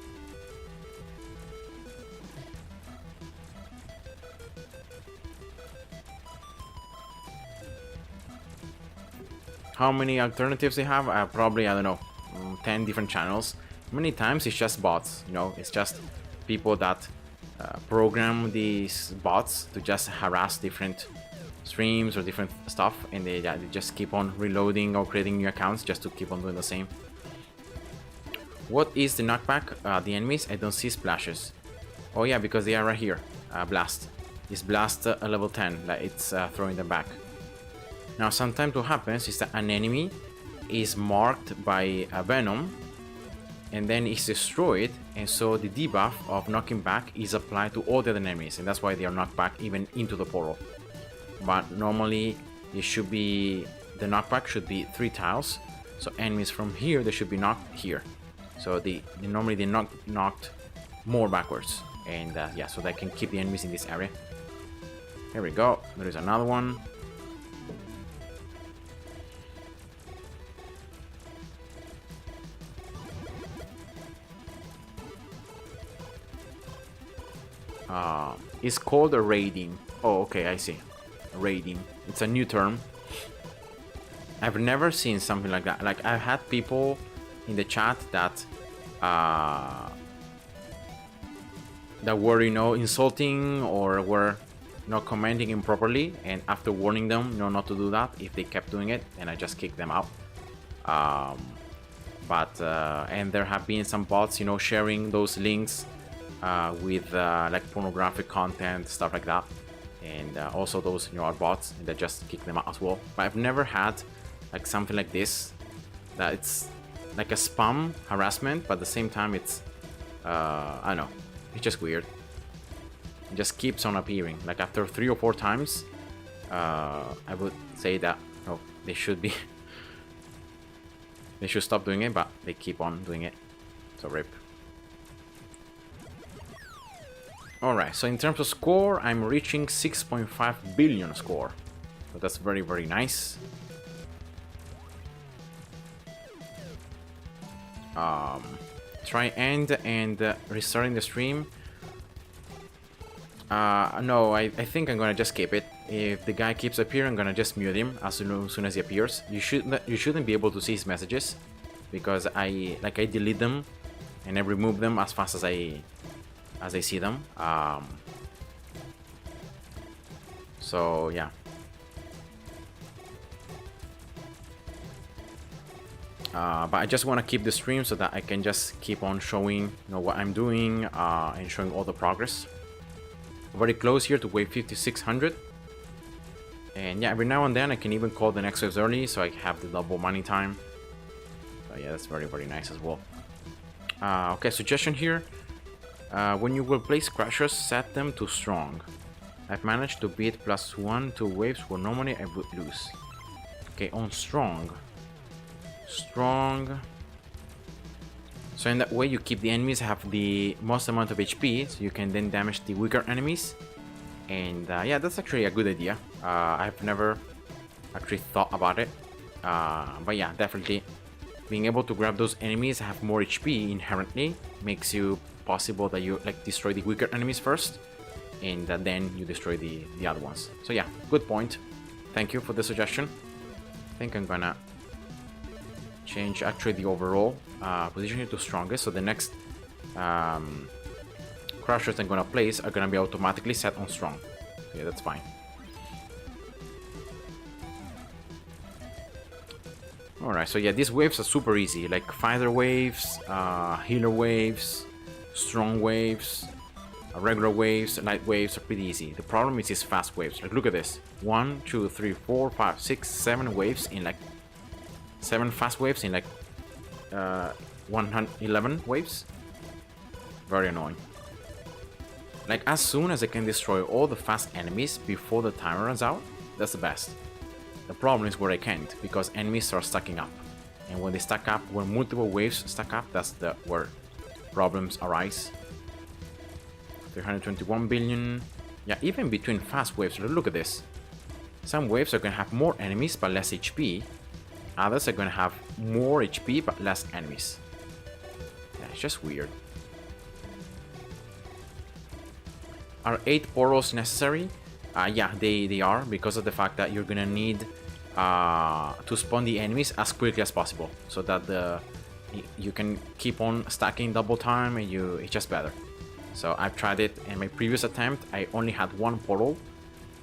How many alternatives they have? Probably, I don't know, 10 different channels. Many times it's just bots, you know, it's just people that program these bots to just harass different streams or different stuff, and they just keep on reloading or creating new accounts just to keep on doing the same. What is the knockback? The enemies? I don't see splashes. Oh yeah, because they are right here. Blast. Is Blast a level 10? Like it's throwing them back. Now sometimes what happens is that an enemy is marked by a Venom and then is destroyed, and so the debuff of knocking back is applied to all the other enemies, and that's why they are knocked back even into the portal. But normally it should be, the knockback should be 3 tiles, so enemies from here, they should be knocked here. So normally they knocked more backwards, and yeah, so they can keep the enemies in this area. Here we go. There is another one. It's called a raiding. Oh, okay, I see. Raiding. It's a new term. I've never seen something like that. Like, I've had people in the chat that were, you know, insulting or were not commenting improperly, and after warning them, you know, not to do that, if they kept doing it, and I just kicked them out. And there have been some bots, you know, sharing those links with like pornographic content, stuff like that, and also those, you know, are bots, and they just kick them out as well. But I've never had like something like this, that it's like a spam harassment, but at the same time it's I don't know, it's just weird. It just keeps on appearing. Like after 3 or 4 times, I would say that oh, they should be they should stop doing it, but they keep on doing it. So rip. Alright, so in terms of score, I'm reaching 6.5 billion score. So that's very, very nice. Try end and restarting the stream. No, I think I'm gonna just keep it. If the guy keeps appearing, I'm gonna just mute him as soon as he appears. You shouldn't be able to see his messages because I delete them and I remove them as fast as I see them. So yeah. But I just want to keep the stream so that I can just keep on showing, what I'm doing and showing all the progress. Very close here to wave 5600. And yeah, every now and then I can even call the next waves early so I have the double money time. So yeah, that's very, very nice as well. Okay, suggestion here. When you will place crashers, set them to strong. I've managed to beat +1 to waves where normally I would lose. Okay, on strong. Strong. So in that way you keep the enemies have the most amount of HP, so you can then damage the weaker enemies. And yeah, that's actually a good idea. I've never actually thought about it. But yeah, definitely being able to grab those enemies that have more HP inherently makes you possible that you destroy the weaker enemies first, and then you destroy the other ones. So yeah, good point. Thank you for the suggestion. I think I'm gonna change actually the overall position here to strongest, so the next crushers I'm gonna place are gonna be automatically set on strong. Yeah, that's fine. Alright, so yeah, these waves are super easy, like fighter waves, healer waves, strong waves, regular waves, light waves are pretty easy. The problem is these fast waves. Like, look at this. 1, 2, 3, 4, 5, 6, 7 waves in 7 fast waves in 111 waves. Very annoying. Like, as soon as I can destroy all the fast enemies before the timer runs out, that's the best. The problem is where I can't, because enemies start stacking up. And when they stack up, when multiple waves stack up, that's where problems arise. 321 billion. Yeah, even between fast waves, look at this. Some waves are gonna have more enemies but less HP. Others are gonna have more HP but less enemies. Yeah, it's just weird. Are 8 portals necessary? Yeah, they are, because of the fact that you're gonna need to spawn the enemies as quickly as possible, so that you can keep on stacking double time and it's just better. So I've tried it in my previous attempt. I only had 1 portal,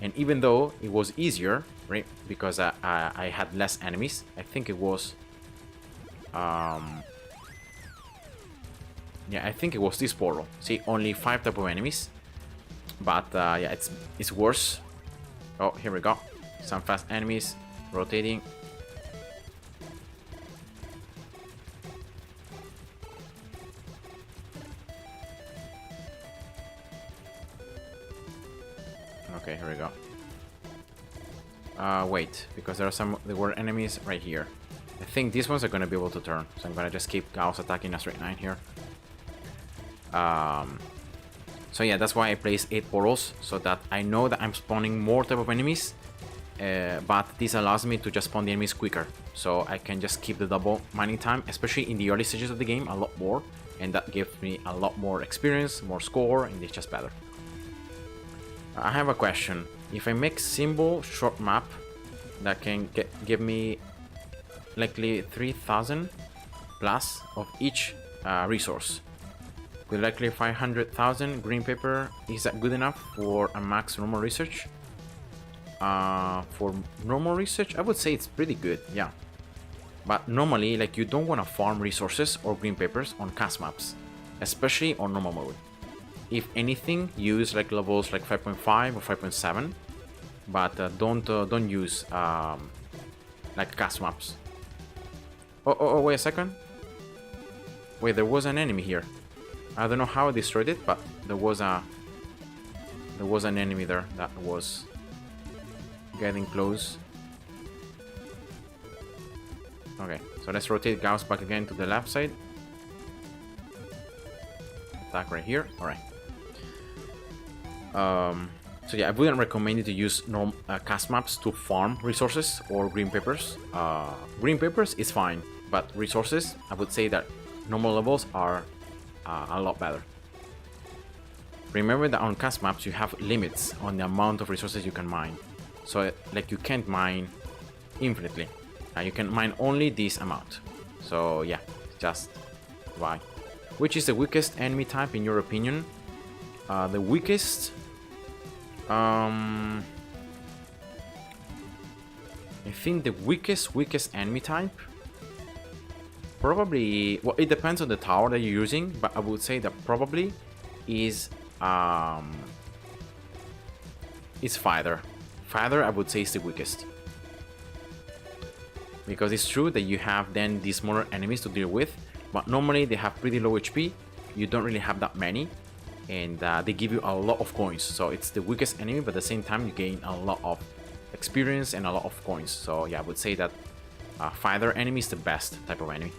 and even though it was easier, right, because I had less enemies, I think it was yeah, I think it was this portal. See, only 5 type of enemies. But yeah, it's worse. Oh, here we go. Some fast enemies rotating. Okay, here we go. Wait, because there were enemies right here. I think these ones are gonna be able to turn, so I'm gonna just keep Gauss attacking a straight 9 here. So yeah, that's why I place 8 portals, so that I know that I'm spawning more type of enemies, but this allows me to just spawn the enemies quicker, so I can just keep the double mining time, especially in the early stages of the game, a lot more, and that gives me a lot more experience, more score, and it's just better. I have a question. If I make symbol short map that can give me likely 3000 plus of each resource, with likely 500,000 green paper, is that good enough for a max normal research? For normal research, I would say it's pretty good, yeah. But normally, you don't want to farm resources or green papers on cast maps, especially on normal mode. If anything, use levels 5.5 or 5.7, but don't use cast maps. Oh, wait a second. Wait, there was an enemy here. I don't know how I destroyed it, but there was an enemy there that was getting close. Okay, so let's rotate Gauss back again to the left side. Attack right here. Alright. So yeah, I wouldn't recommend you to use cast maps to farm resources or green peppers. Green peppers is fine, but resources, I would say that normal levels are a lot better. Remember that on cast maps you have limits on the amount of resources you can mine. So like you can't mine infinitely. You can mine only this amount. So yeah, just why. Which is the weakest enemy type in your opinion? The weakest... I think the weakest enemy type probably, well, it depends on the tower that you're using, but I would say that probably is Fighter. Fighter, I would say, is the weakest, because it's true that you have then these smaller enemies to deal with, but normally they have pretty low HP. You don't really have that many, and they give you a lot of coins. So it's the weakest enemy, but at the same time you gain a lot of experience and a lot of coins. So yeah, I would say that fighter enemy is the best type of enemy.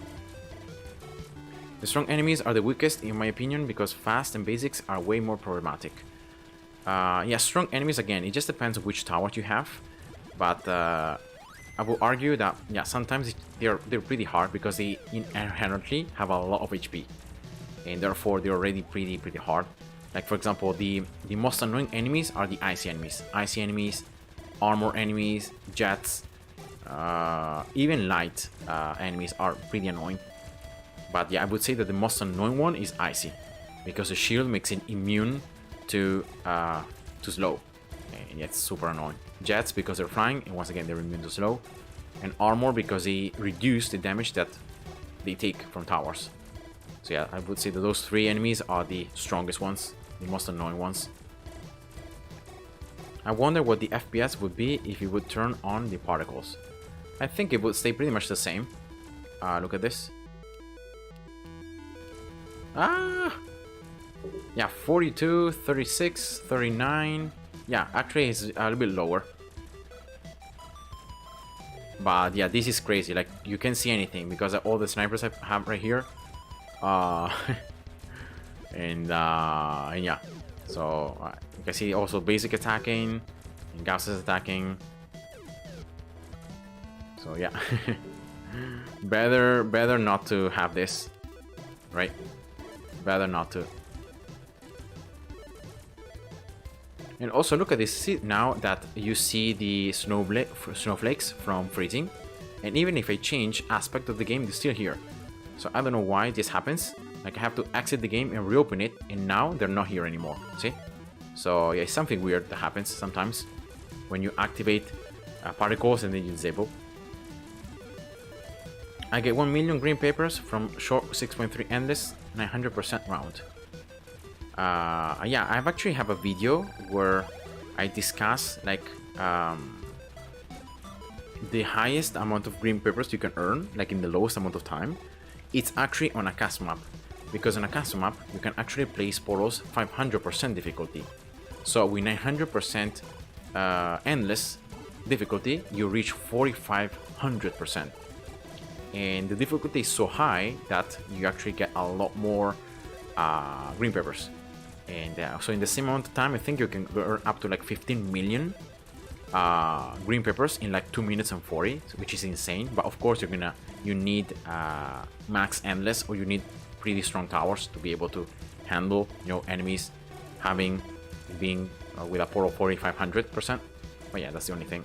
The strong enemies are the weakest in my opinion, because fast and basics are way more problematic. Yeah, strong enemies, again, it just depends on which tower you have, but I will argue that yeah, sometimes they're pretty hard because they inherently have a lot of HP, and therefore they're already pretty hard. Like for example, the most annoying enemies are the icy enemies, armor enemies, jets, even light enemies are pretty annoying. But yeah, I would say that the most annoying one is icy, because the shield makes it immune to slow, and it's super annoying. Jets because they're flying, and once again they're immune to slow, and armor because they reduce the damage that they take from towers. So yeah, I would say that those three enemies are the strongest ones, the most annoying ones. I wonder what the FPS would be if you would turn on the particles. I think it would stay pretty much the same. Look at this. Yeah, 42, 36, 39. Yeah, actually it's a little bit lower. But yeah, this is crazy. Like, you can't see anything because all the snipers I have right here. And yeah. So you can see also basic attacking and Gauss's attacking. So yeah. better not to have this, right? Better not to. And also look at this. See, now that you see the snowflakes from freezing, and even if I change aspect of the game, they're still here. So I don't know why this happens. Like, I have to exit the game and reopen it, and now they're not here anymore. See? So yeah, it's something weird that happens sometimes when you activate particles and then you disable. I get 1 million green papers from short 6.3 endless 900% round. Yeah, I've actually have a video where I discuss like the highest amount of green papers you can earn, like in the lowest amount of time. It's actually on a cast map, because on a cast map you can actually place portals 500% difficulty. So with 900% endless difficulty, you reach 4500%. And the difficulty is so high that you actually get a lot more green peppers. And so in the same amount of time, I think you can earn up to like 15 million green peppers in like 2 minutes and 40, which is insane. But of course you need max endless, or you need pretty strong towers to be able to handle, you know, enemies being with a portal 4500%. But yeah, that's the only thing.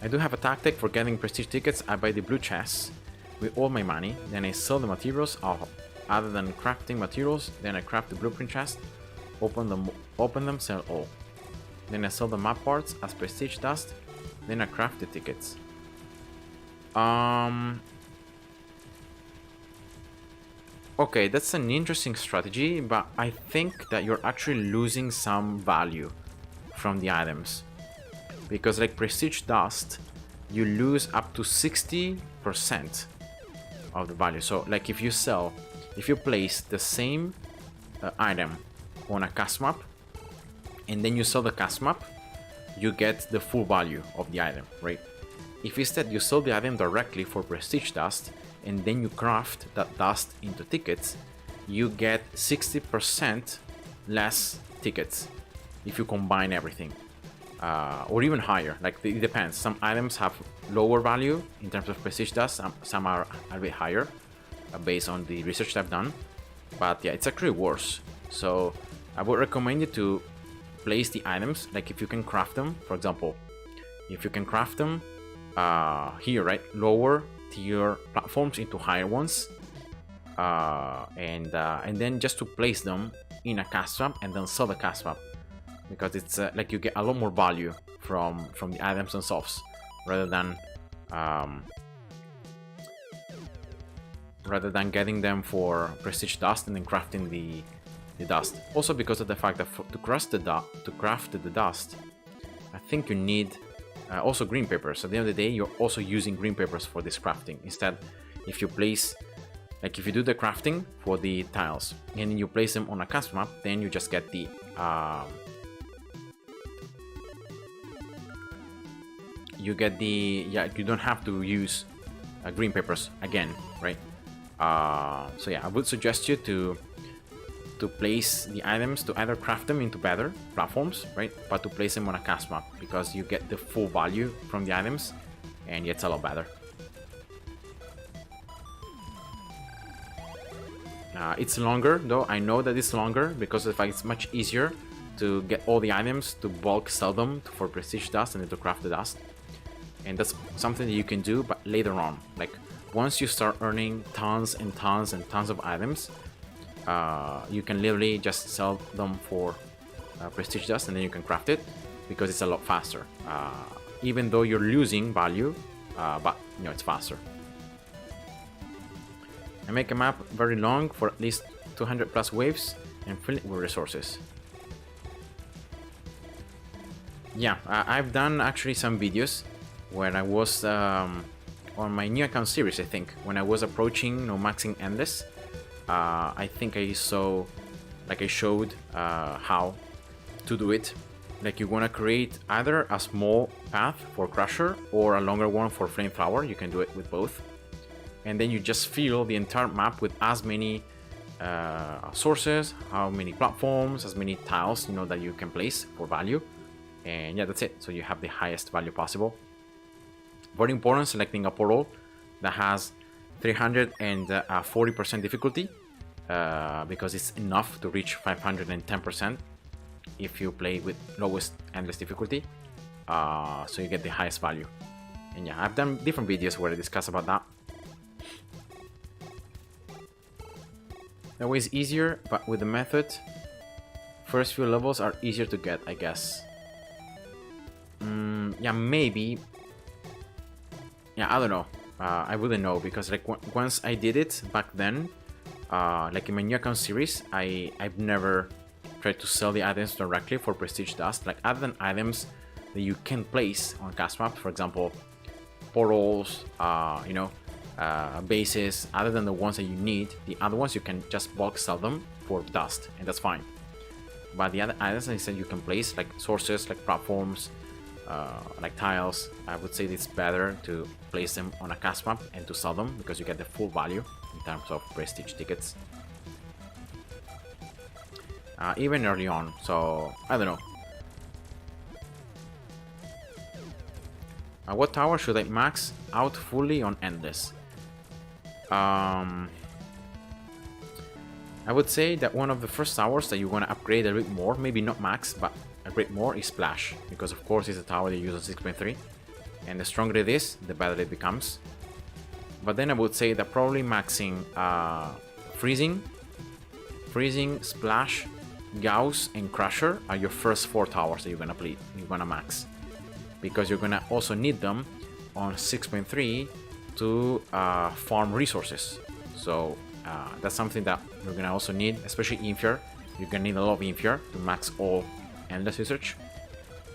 I do have a tactic for getting prestige tickets. I buy the blue chests with all my money, then I sell the materials other than crafting materials, then I craft the blueprint chest, open them, sell all. Then I sell the map parts as prestige dust, then I craft the tickets. Okay, that's an interesting strategy, but I think that you're actually losing some value from the items. Because like prestige dust, you lose up to 60% of the value. So like if you place the same item on a cast map, and then you sell the cast map, you get the full value of the item, right? If instead you sell the item directly for prestige dust, and then you craft that dust into tickets, you get 60% less tickets if you combine everything, or even higher. Like it depends. Some items have lower value in terms of prestige dust. Some are a bit higher, based on the research that I've done. But yeah, it's actually worse. So I would recommend you to place the items. Like if you can craft them, for example, if you can craft them here, right, lower tier platforms into higher ones, and then just to place them in a cash swap and then sell the cash swap, because it's like you get a lot more value from the items themselves rather than getting them for prestige dust and then crafting the dust. Also because of the fact that to craft the dust, I think you need also green papers. So at the end of the day, you're also using green papers for this crafting. Instead, if you place, like if you do the crafting for the tiles and you place them on a custom map, then you just get the you don't have to use green papers again, right? So yeah, I would suggest you to place the items, to either craft them into better platforms, right? But to place them on a cast map, because you get the full value from the items and it's a lot better. It's longer though. I know that it's longer because of the fact it's much easier to get all the items, to bulk sell them for prestige dust and then to craft the dust. And that's something that you can do, but later on. Like once you start earning tons and tons and tons of items, you can literally just sell them for prestige dust and then you can craft it, because it's a lot faster. Even though you're losing value, but you know, it's faster. I make a map very long for at least 200 plus waves and fill it with resources. Yeah, I've done actually some videos when I was on my new account series, I think, when I was approaching maxing endless. I think I showed how to do it. Like you want to create either a small path for Crusher or a longer one for Flameflower. You can do it with both. And then you just fill the entire map with as many sources, how many platforms, as many tiles, you know, that you can place for value. And yeah, that's it. So you have the highest value possible. Very important, selecting a portal that has 340% difficulty, because it's enough to reach 510% if you play with lowest endless difficulty. So you get the highest value. And yeah, I've done different videos where I discuss about that. That way is easier, but with the method, first few levels are easier to get, I guess. Yeah, maybe. Yeah, I don't know. I wouldn't know, because like once I did it back then, like in my new account series, I've never tried to sell the items directly for prestige dust. Like other than items that you can place on cast maps, for example, portals, you know, bases, other than the ones that you need, the other ones you can just bulk sell them for dust, and that's fine. But the other items I said you can place, like sources, like platforms, like tiles, I would say it's better to place them on a cast map and to sell them, because you get the full value in terms of prestige tickets. Even early on, so I don't know. What tower should I max out fully on endless? I would say that one of the first towers that you want to upgrade a bit more, maybe not max, but upgrade more, is Splash, because of course it's a tower that uses 6.3, and the stronger it is, the better it becomes. But then I would say that probably maxing Freezing, Splash, Gauss, and Crusher are your first 4 towers that you're gonna max, because you're gonna also need them on 6.3 to farm resources. So that's something that you're gonna also need, especially Infier. You're gonna need a lot of Infier to max all endless research.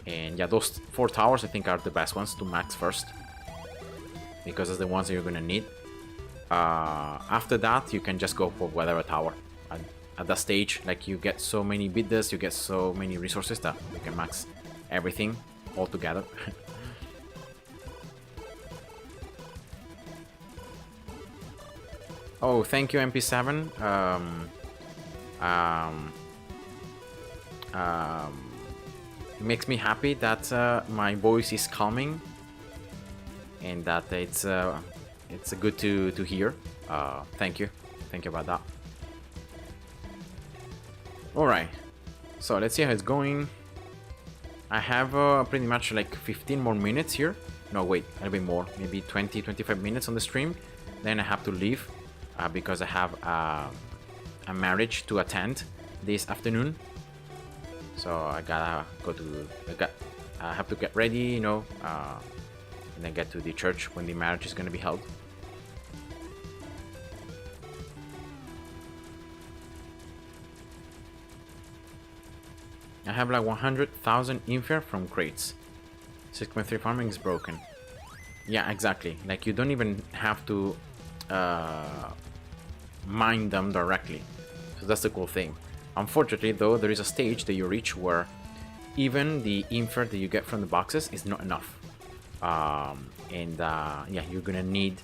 And yeah, those 4 towers I think are the best ones to max first, because it's the ones that you're gonna need. After that, you can just go for whatever tower. At that stage, like, you get so many bidders, you get so many resources that you can max everything all together. Oh, thank you, MP7. It makes me happy that my voice is calming, and that it's good to hear. Thank you about that. All right, so let's see how it's going. I have pretty much like 15 more minutes here. No, wait, a little bit more, maybe 20-25 minutes on the stream. Then I have to leave because I have a marriage to attend this afternoon. So I gotta go to. I have to get ready, you know, and then get to the church when the marriage is gonna be held. I have like 100,000 info from crates. 6.3 farming is broken. Yeah, exactly. Like you don't even have to mine them directly. So that's the cool thing. Unfortunately, though, there is a stage that you reach where even the info that you get from the boxes is not enough. Yeah, you're gonna need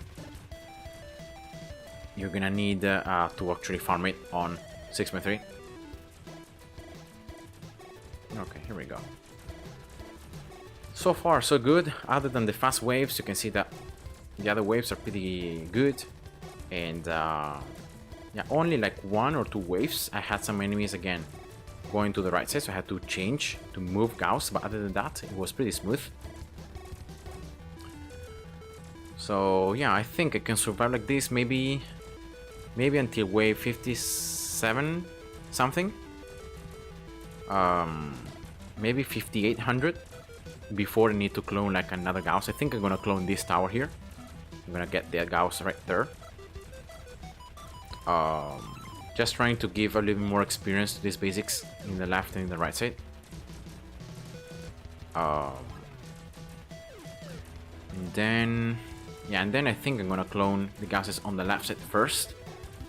to actually farm it on 6.3. Okay, here we go. So far, so good. Other than the fast waves, you can see that the other waves are pretty good. And yeah, only like 1 or 2 waves, I had some enemies again going to the right side, so I had to change to move Gauss. But other than that, it was pretty smooth. So yeah, I think I can survive like this, maybe until wave 57 something. Maybe 5800 before I need to clone like another Gauss. I think I'm gonna clone this tower here. I'm gonna get the Gauss right there. Just trying to give a little more experience to these basics in the left and in the right side. And then I think I'm gonna clone the Gausses on the left side first,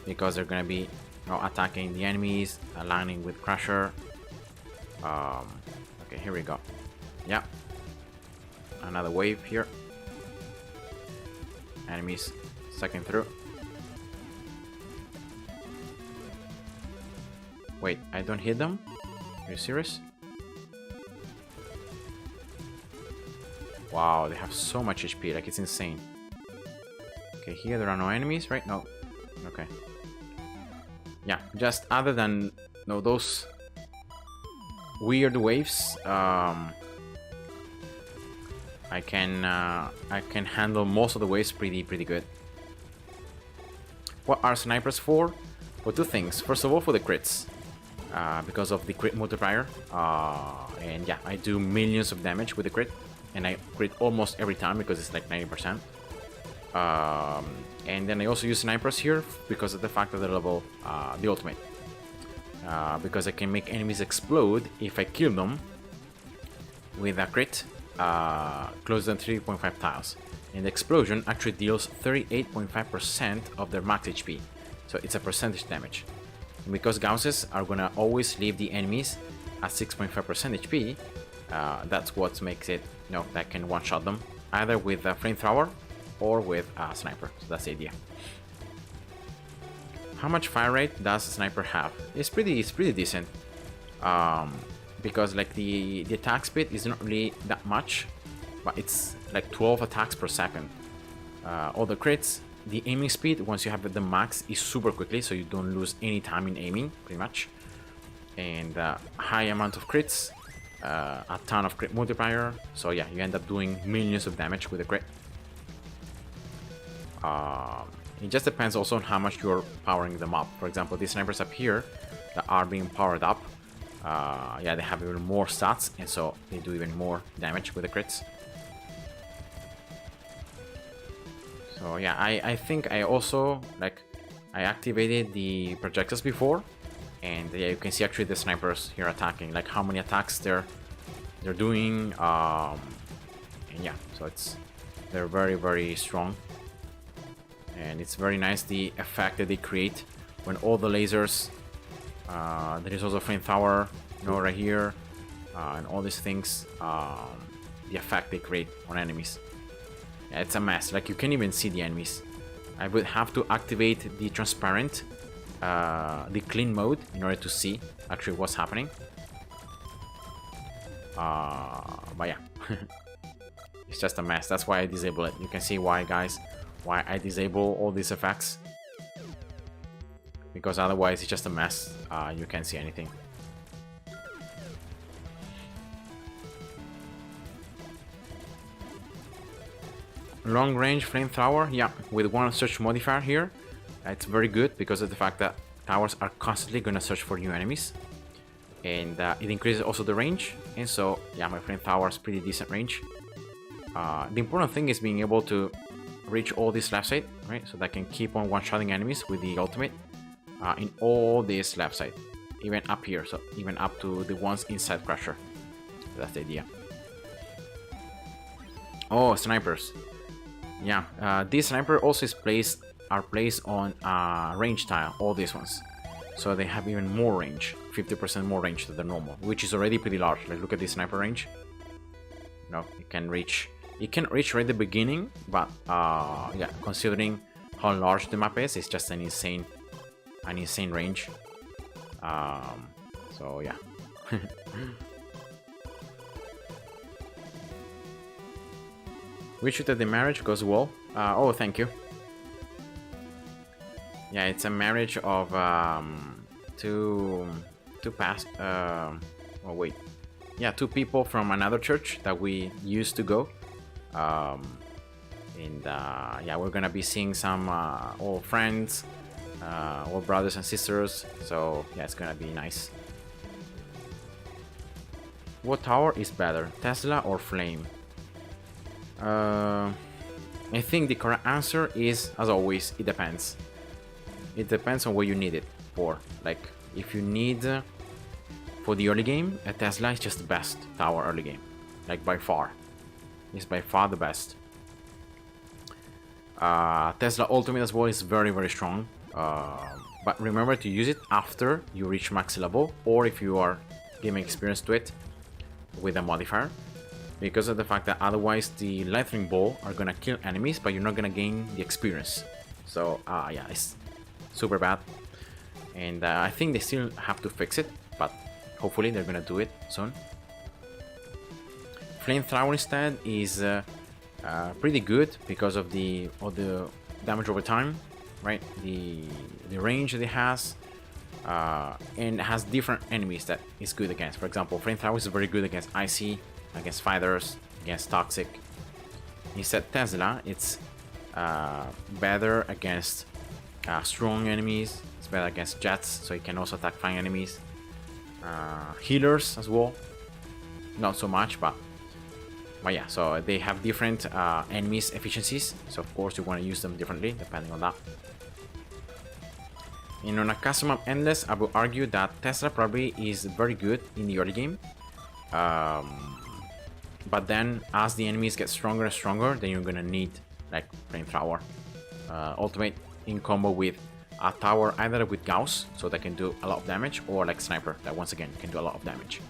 because they're gonna be, you know, attacking the enemies, aligning with Crusher. Okay, here we go. Yeah, another wave here. Enemies sucking through. Wait, I don't hit them? Are you serious? Wow, they have so much HP, like it's insane. Okay, here there are no enemies, right? No. Okay. Yeah, just other than, you know, those weird waves, I can handle most of the waves pretty good. What are snipers for? Well, 2 things. First of all, for the crits, because of the crit multiplier, and yeah, I do millions of damage with the crit, and I crit almost every time because it's like 90%. And then I also use snipers here because of the fact that they level the ultimate. Because I can make enemies explode if I kill them with a crit closer than 3.5 tiles. And the explosion actually deals 38.5% of their max HP. So it's a percentage damage. And because Gausses are gonna always leave the enemies at 6.5% HP, that's what makes it, you know, that can one-shot them either with a flamethrower or with a sniper. So that's the idea. How much fire rate does a sniper have? It's pretty decent. Because like the attack speed is not really that much, but it's like 12 attacks per second. All the crits, the aiming speed once you have the max is super quickly, so you don't lose any time in aiming, pretty much. And high amount of crits, a ton of crit multiplier. So yeah, you end up doing millions of damage with a crit. It just depends also on how much you're powering them up. For example, these snipers up here that are being powered up, yeah, they have even more stats, and so they do even more damage with the crits. So yeah, I think I also, like, I activated the projectiles before, and yeah, you can see actually the snipers here attacking, like how many attacks they're doing, and yeah, so they're very strong. And it's very nice the effect that they create when all the lasers, there is also a flamethrower, you know, right here, and all these things, the effect they create on enemies. Yeah, it's a mess, like you can't even see the enemies. I would have to activate the transparent, the clean mode in order to see actually what's happening. But yeah, it's just a mess. That's why I disable it. You can see why, guys, why I disable all these effects, because otherwise it's just a mess. You can't see anything. Long range flamethrower, yeah, with one search modifier here, it's very good because of the fact that towers are constantly gonna search for new enemies, and it increases also the range. And so yeah, my flamethrower is pretty decent range. The important thing is being able to reach all this left side, right? So that I can keep on one-shotting enemies with the ultimate in all this left side, even up here, so even up to the ones inside Crusher. That's the idea. Oh, snipers. Yeah, this sniper also are placed on range tile, all these ones. So they have even more range, 50% more range than the normal, which is already pretty large. Like, look at this sniper range. No, it can reach right at the beginning, but yeah, considering how large the map is, it's just an insane range. So yeah. Wish you that the marriage goes well. Oh, thank you. Yeah, it's a marriage of two past. Oh wait, yeah, two people from another church that we used to go. And yeah, we're gonna be seeing some old friends, old brothers and sisters. So yeah, it's gonna be nice. What tower is better, Tesla or Flame? I think the correct answer is, as always, it depends. It depends on what you need it for. Like, if you need for the early game, a Tesla is just the best tower early game. Like, by far. It's by far the best. Tesla Ultimate as well is very, very strong. But remember to use it after you reach max level, or if you are giving experience to it with a modifier. Because of the fact that otherwise the lightning ball are gonna kill enemies, but you're not gonna gain the experience. So yeah, it's super bad, and I think they still have to fix it, but hopefully they're gonna do it soon. Flamethrower instead is pretty good because of the damage over time, right? The range that it has, and it has different enemies that is good against. For example, Flamethrower is very good against Icy, against fighters, against toxic. Instead, Tesla, it's better against strong enemies. It's better against jets, so it can also attack flying enemies. Healers as well, not so much, but yeah. So they have different enemies efficiencies. So of course you want to use them differently depending on that. And on a custom map Endless, I would argue that Tesla probably is very good in the early game. But then, as the enemies get stronger and stronger, then you're gonna need like Flamethrower Ultimate in combo with a tower either with Gauss, so that can do a lot of damage, or like Sniper, that once again can do a lot of damage.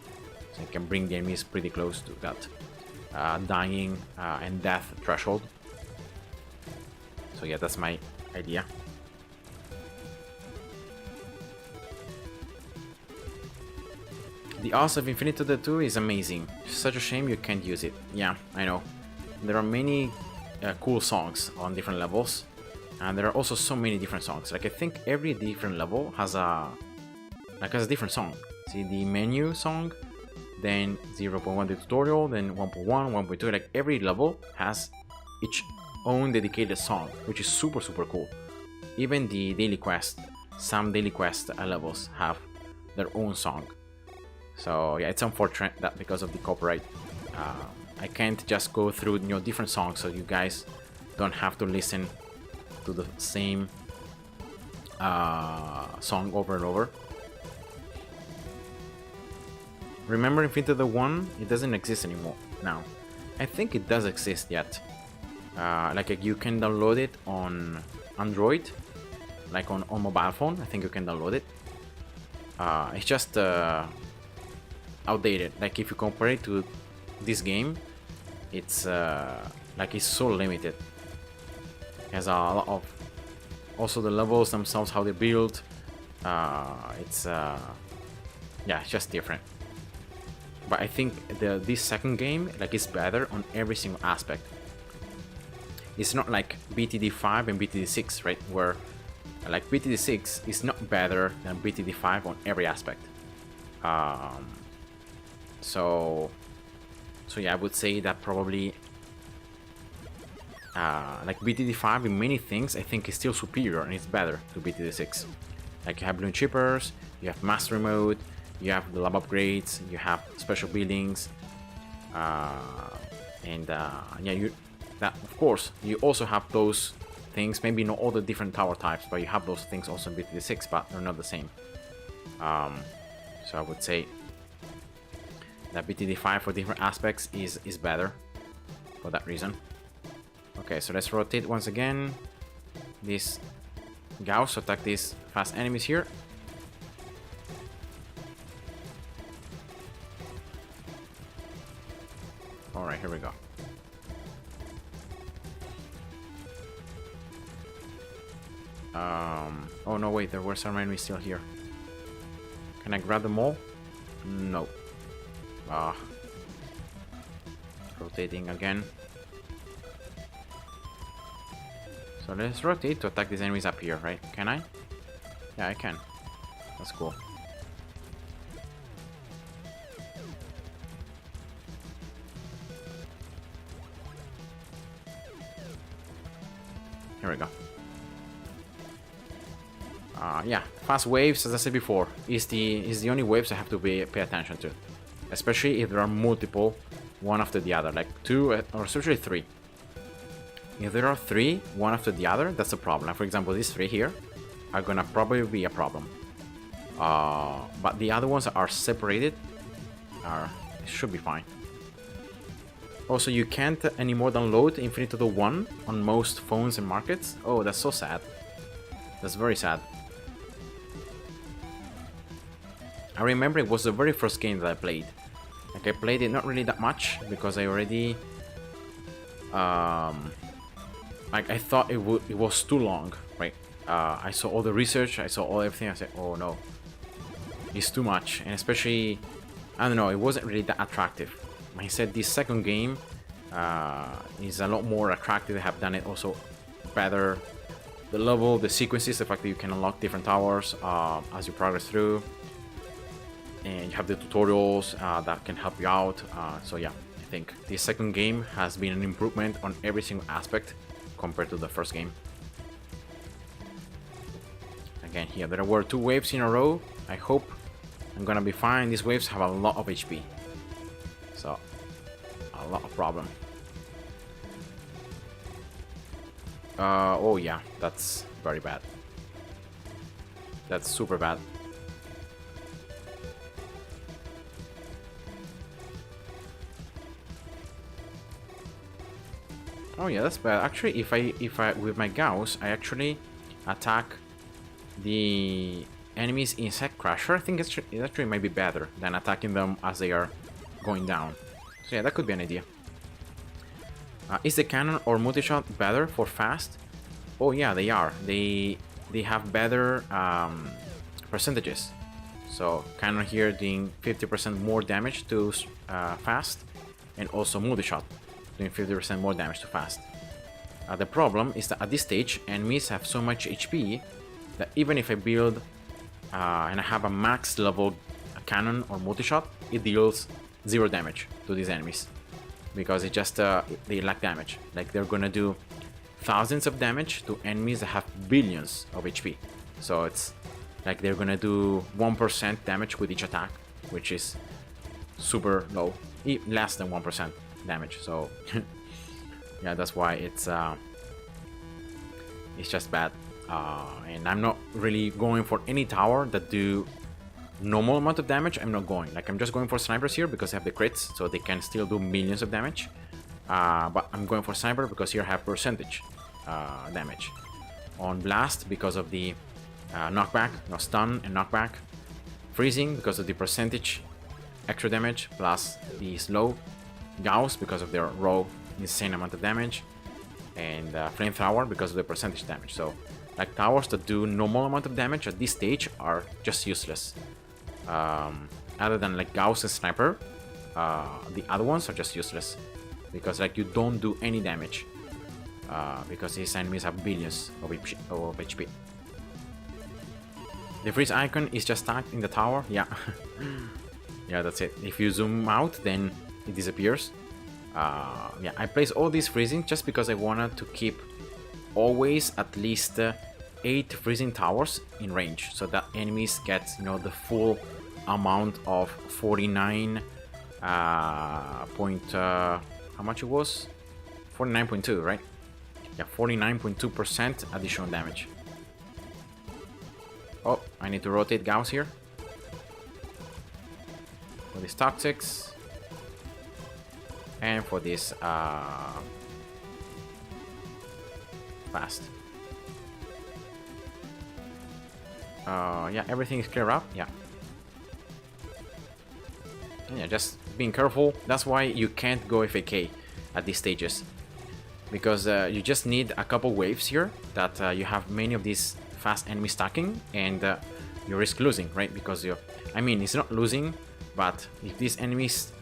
So it can bring the enemies pretty close to that dying and death threshold. So yeah, that's my idea. The odds of Infinitode 2 is amazing. Such a shame you can't use it. Yeah, I know. There are many cool songs on different levels, and there are also so many different songs. Like, I think every different level has a different song. See, the menu song, then 0.1 the tutorial, then 1.1, 1.2. Like, every level has its own dedicated song, which is super cool. Even the daily quest, some daily quest levels have their own song. So yeah, it's unfortunate that because of the copyright, I can't just go through different songs, so you guys don't have to listen to the same song over and over. Remember Infinitode 1? It doesn't exist anymore now. I think it does exist yet. Like you can download it on Android, like on mobile phone. I think you can download it. It's just outdated. Like, if you compare it to this game, it's like it's so limited. It has a lot of also the levels themselves, how they build. It's yeah, it's just different. but I think this second game like is better on every single aspect. It's not like BTD5 and BTD6, right? Where like BTD6 is not better than BTD5 on every aspect. So yeah, I would say that probably like BTD5 in many things I think is still superior and it's better to BTD6. Like you have balloon chippers, you have mastery mode, you have the lab upgrades, you have special buildings, and yeah, that of course you also have those things. Maybe not all the different tower types, but you have those things also in BTD6, but they're not the same. So I would say that BTD5 for different aspects is better for that reason. Okay, so let's rotate once again. This Gauss attack these fast enemies here. Alright, here we go. Oh no, wait, there were some enemies still here. Can I grab them all? No. Rotating again. So let's rotate to attack these enemies up here, right? Can I? Yeah, I can. That's cool. Here we go. Yeah, fast waves, as I said before, is the only waves I have to pay attention to, especially if there are multiple, one after the other, like two or especially three. If there are three, one after the other, that's a problem. Like for example, these three here are gonna probably be a problem. But the other ones are separated. It should be fine. Also, you can't anymore download Infinitode 1 on most phones and markets. Oh, that's so sad. That's very sad. I remember it was the very first game that I played. Like I played it not really that much because I already like I thought it was too long, right? I saw all the research, I saw everything. I said, oh no, it's too much, and especially I don't know, it wasn't really that attractive. I said this second game is a lot more attractive. They have done it also better. The level, the sequences, the fact that you can unlock different towers as you progress through, and you have the tutorials that can help you out. So yeah, I think the second game has been an improvement on every single aspect compared to the first game. Again, here there were two waves in a row. I hope I'm gonna be fine. These waves have a lot of HP, so a lot of problem. Oh yeah, that's very bad. That's super bad. Oh yeah, that's bad. Actually, if I with my Gauss, I actually attack the enemies insect crusher. I think it actually might be better than attacking them as they are going down. So yeah, that could be an idea. Is the cannon or multi-shot better for fast? Oh yeah, they are. They have better percentages. So cannon here doing 50% more damage to fast, and also multi-shot doing 50% more damage to fast. The problem is that at this stage, enemies have so much HP that even if I build and I have a max level cannon or multi-shot, it deals 0 damage to these enemies. Because it just they lack damage. Like they're gonna do thousands of damage to enemies that have billions of HP. So it's like they're gonna do 1% damage with each attack, which is super low, less than 1% damage. So yeah, that's why it's just bad. And I'm not really going for any tower that do normal amount of damage. I'm not going. Like I'm just going for snipers here because I have the crits, so they can still do millions of damage. But I'm going for sniper because here I have percentage damage. On blast because of the knockback, no stun and knockback. Freezing because of the percentage extra damage plus the slow. Gauss because of their raw insane amount of damage. And flamethrower because of the percentage damage. So like towers that do normal amount of damage at this stage are just useless. Other than like Gauss and Sniper, The other ones are just useless because like you don't do any damage because these enemies have billions of HP. The freeze icon is just stuck in the tower. Yeah. Yeah, that's it. If you zoom out, then it disappears. Yeah, I place all these freezing just because I wanted to keep always at least 8 freezing towers in range, so that enemies get, you know, the full amount of 49 how much it was? 49.2, right? Yeah, 49.2% additional damage. Oh, I need to rotate Gauss here for these toxics and for this fast. Yeah, everything is clear up. Yeah. Yeah, just being careful. That's why you can't go FAK at these stages, because you just need a couple waves here that you have many of these fast enemies stacking, and you risk losing, right? Because you, I mean, it's not losing, but if these enemies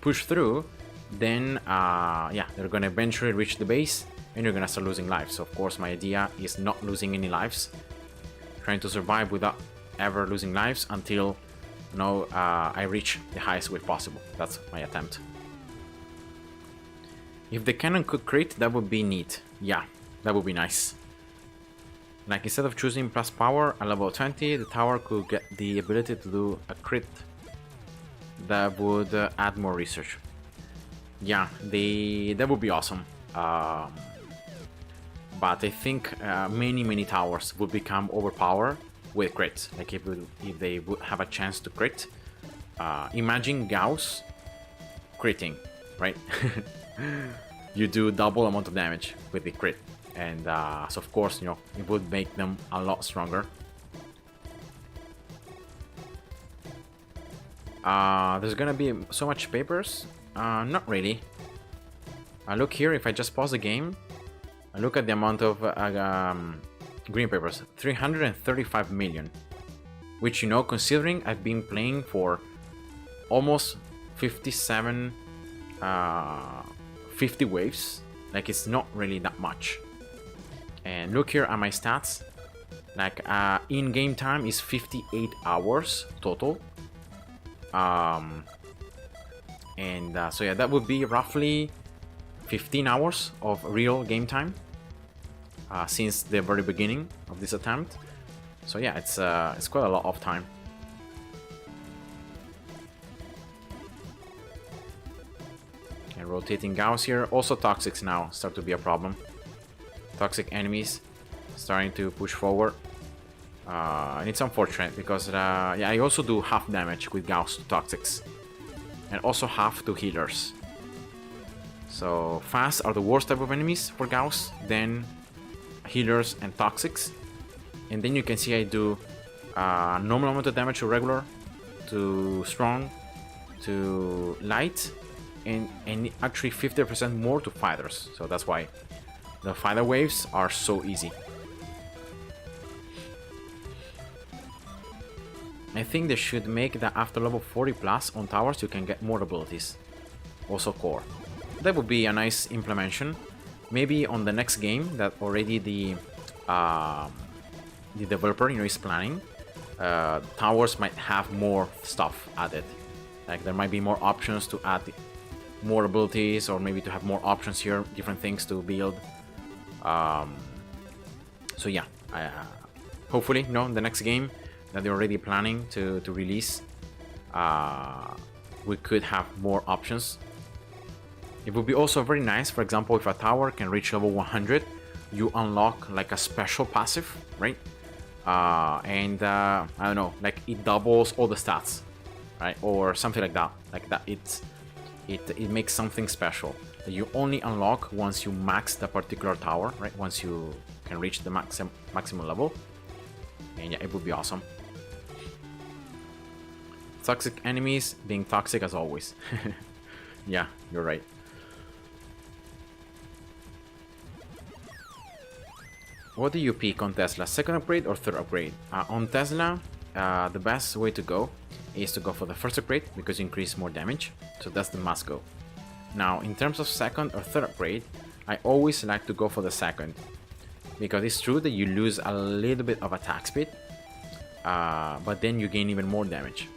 push through, then yeah, they're gonna eventually reach the base, and you're gonna start losing lives. So of course, my idea is not losing any lives, trying to survive without ever losing lives until, you know, I reach the highest wave possible. That's my attempt. If the cannon could crit, that would be neat. Yeah, that would be nice. Like, instead of choosing plus power at level 20, the tower could get the ability to do a crit. That would add more research. Yeah, that would be awesome. But I think many towers would become overpowered with crits. Like if they would have a chance to crit. Imagine Gauss critting, right? You do double amount of damage with the crit, and so of course, you know, it would make them a lot stronger. There's gonna be so much papers. Not really. Look here, if I just pause the game, I look at the amount of green papers, 335 million, which, you know, considering I've been playing for almost 57 50 waves, like, it's not really that much. And look here at my stats, like in-game time is 58 hours total. And so yeah, that would be roughly 15 hours of real game time since the very beginning of this attempt. So yeah, it's quite a lot of time. And rotating Gauss here. Also toxics now start to be a problem. Toxic enemies starting to push forward. And it's unfortunate because yeah, I also do half damage with Gauss to toxics, and also half to healers. So fast are the worst type of enemies for Gauss, then healers and toxics. And then you can see I do normal amount of damage to regular, to strong, to light, and actually 50% more to fighters. So that's why the fighter waves are so easy. I think they should make that after level 40 plus on towers you can get more abilities. Also core. That would be a nice implementation. Maybe on the next game that already the developer, you know, is planning. Towers might have more stuff added. Like there might be more options to add more abilities, or maybe to have more options here, different things to build. So yeah, hopefully, you know, the next game that they're already planning to release, we could have more options. It would be also very nice, for example, if a tower can reach level 100, you unlock like a special passive, right? And I don't know, like it doubles all the stats, right? Or something like that. Like that, it makes something special that you only unlock once you max the particular tower, right? Once you can reach the maximum level. And yeah, it would be awesome. Toxic enemies being toxic as always. Yeah, you're right. What do you pick on Tesla? Second upgrade or third upgrade? On Tesla, the best way to go is to go for the first upgrade because you increase more damage, so that's the must go. Now in terms of second or third upgrade, I always like to go for the second, because it's true that you lose a little bit of attack speed, but then you gain even more damage.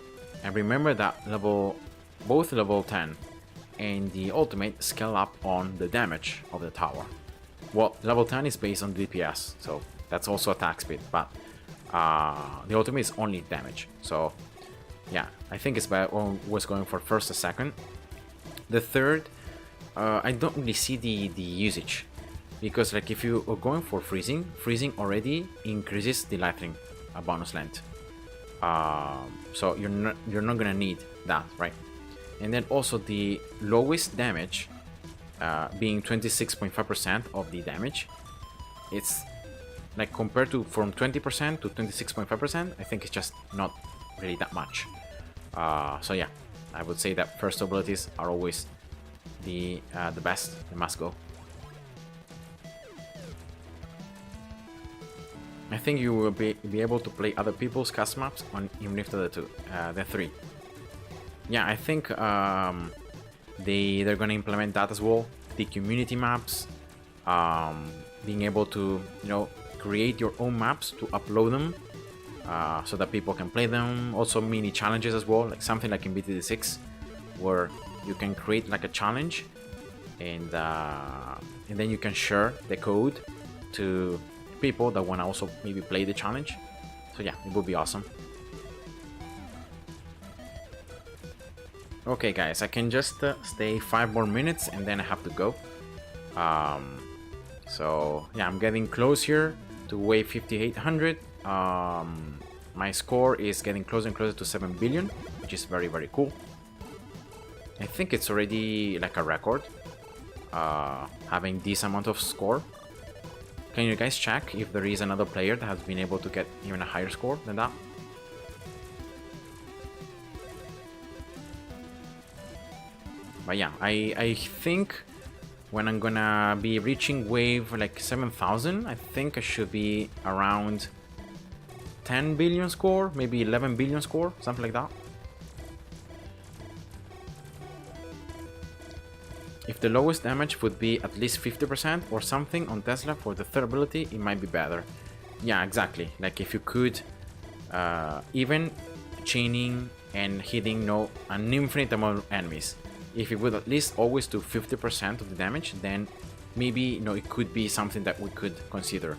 And remember that both level 10 and the ultimate scale up on the damage of the tower. Well, level 10 is based on DPS, so that's also attack speed, but the ultimate is only damage. So yeah, I think it's better was going for first or second. The third, I don't really see the usage, because like if you are going for freezing already increases the lightning bonus length. So you're not gonna need that, right? And then also the lowest damage, being 26.5% of the damage, it's like compared to from 20% to 26.5%, I think it's just not really that much. So yeah, I would say that first abilities are always the best, the must go. I think you will be able to play other people's custom maps on Infinitode 2, the 3. Yeah, I think they're gonna implement that as well. The community maps, being able to create your own maps to upload them, so that people can play them. Also mini challenges as well, like something like in BTD6, where you can create like a challenge, and then you can share the code to people that want to also maybe play the challenge. So yeah, it would be awesome. Okay guys, I can just stay 5 more minutes and then I have to go. So yeah, I'm getting close here to wave 5800. My score is getting closer and closer to 7 billion, which is very, very cool. I think it's already like a record, having this amount of score. Can you guys check if there is another player that has been able to get even a higher score than that? But yeah, I think when I'm gonna be reaching wave like 7,000, I think I should be around 10 billion score, maybe 11 billion score, something like that. If the lowest damage would be at least 50% or something on Tesla for the third ability, it might be better. Yeah, exactly. Like if you could even chaining and hitting an infinite amount of enemies. If it would at least always do 50% of the damage, then maybe it could be something that we could consider.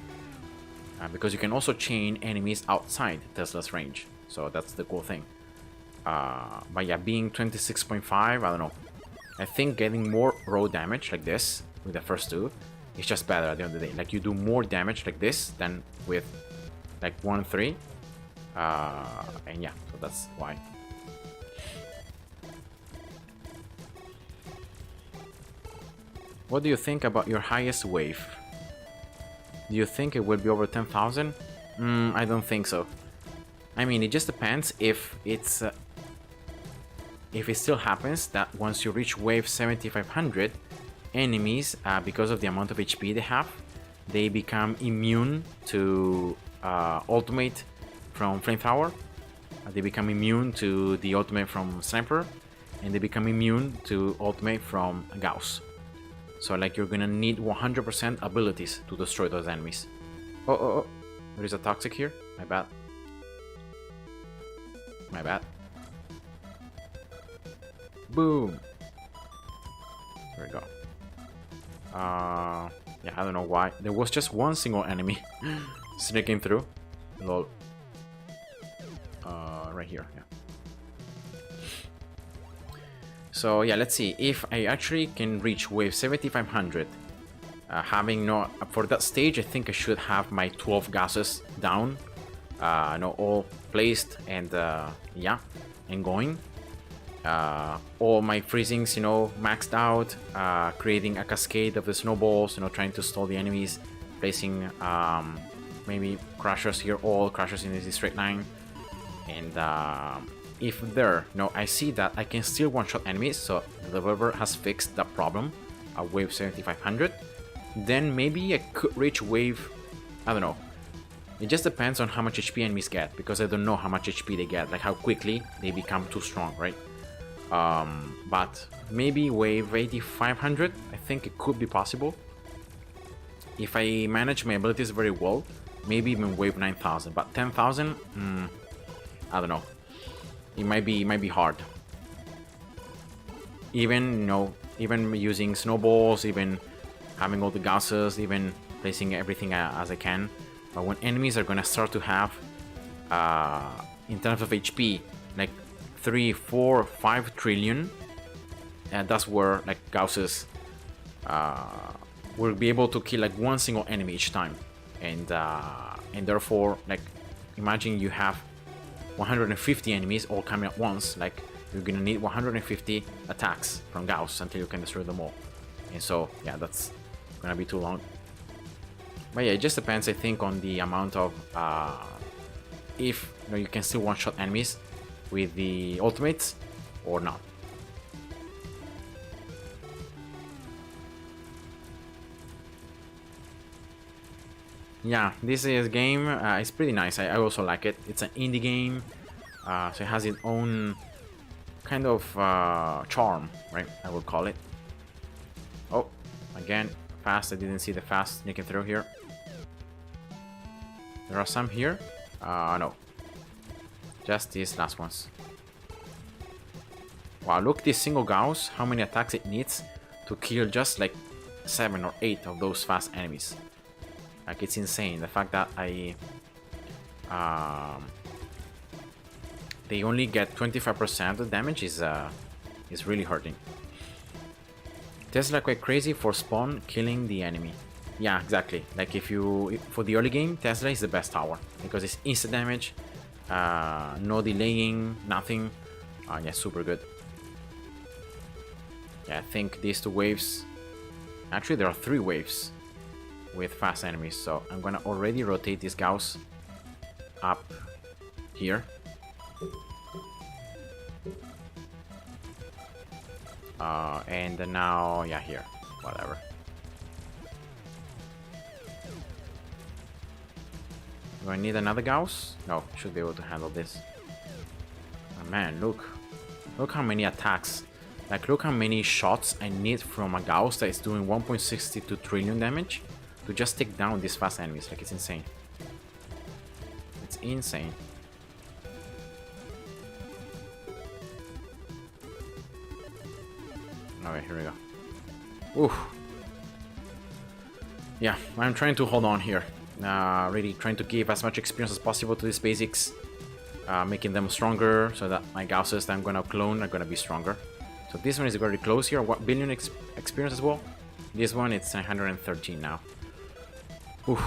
Because you can also chain enemies outside Tesla's range. So that's the cool thing. But yeah, being 26.5, I don't know. I think getting more raw damage like this with the first two is just better at the end of the day. Like you do more damage like this than with like 1-3. And yeah, so that's why. What do you think about your highest wave? Do you think it will be over 10,000? I don't think so. I mean, it just depends if it's if it still happens that once you reach wave 7500, enemies, because of the amount of HP they have, they become immune to ultimate from flamethrower. They become immune to the ultimate from sniper, and they become immune to ultimate from Gauss. So like you're gonna need 100% abilities to destroy those enemies. Oh, there is a toxic here. My bad. My bad. Boom. There we go. Yeah, I don't know why. There was just one single enemy sneaking through. Lol. Right here, yeah. So yeah, let's see if I actually can reach wave 7500. Having for that stage, I think I should have my 12 gases down, all placed and yeah, and going. All my freezings, maxed out, creating a cascade of the snowballs, trying to stall the enemies, placing maybe crushers here, all crushers in this straight line, and if I see that I can still one-shot enemies, so the developer has fixed that problem at wave 7500, then maybe I could reach wave, I don't know, It just depends on how much HP enemies get, because I don't know how much HP they get, like how quickly they become too strong, right? But maybe wave 8500, I think it could be possible. If I manage my abilities very well, maybe even wave 9000, but 10,000, I don't know. It might be hard. Even, you know, even using snowballs, even having all the gases, even placing everything as I can. But when enemies are gonna start to have, in terms of HP, like 3, 4, 5 trillion, and that's where like Gauss's will be able to kill like one single enemy each time, and therefore, like, imagine you have 150 enemies all coming at once. Like, you're gonna need 150 attacks from Gauss until you can destroy them all, and so yeah, that's gonna be too long. But yeah, it just depends, I think, on the amount of if you know, you can still one-shot enemies with the ultimates or not. Yeah, this is game. It's pretty nice. I also like it. It's an indie game, so it has its own kind of charm, right? I would call it. Oh, again, fast. I didn't see the fast you can throw here. There are some here. No, just these last ones. Wow, look this single Gauss. How many attacks it needs to kill just like 7 or 8 of those fast enemies. Like, it's insane. The fact that they only get 25% of damage is really hurting. Tesla quite crazy for spawn killing the enemy. Yeah, exactly. Like, for the early game, Tesla is the best tower because it's instant damage, no delaying, nothing. Yeah, super good. Yeah, I think these 2 waves. Actually, there are 3 waves with fast enemies, so I'm gonna already rotate this Gauss up here. And now, yeah, here, whatever. Do I need another Gauss? No, should be able to handle this. Oh man, look how many attacks. Like, look how many shots I need from a Gauss that is doing 1.62 trillion damage to just take down these fast enemies. Like, it's insane. It's insane. Alright, here we go. Oof. Yeah, I'm trying to hold on here. Really trying to give as much experience as possible to these basics. Making them stronger so that my Gausses that I'm gonna clone are gonna be stronger. So this one is very close here. 1 billion experience as well. This one, it's 113 now. Oof.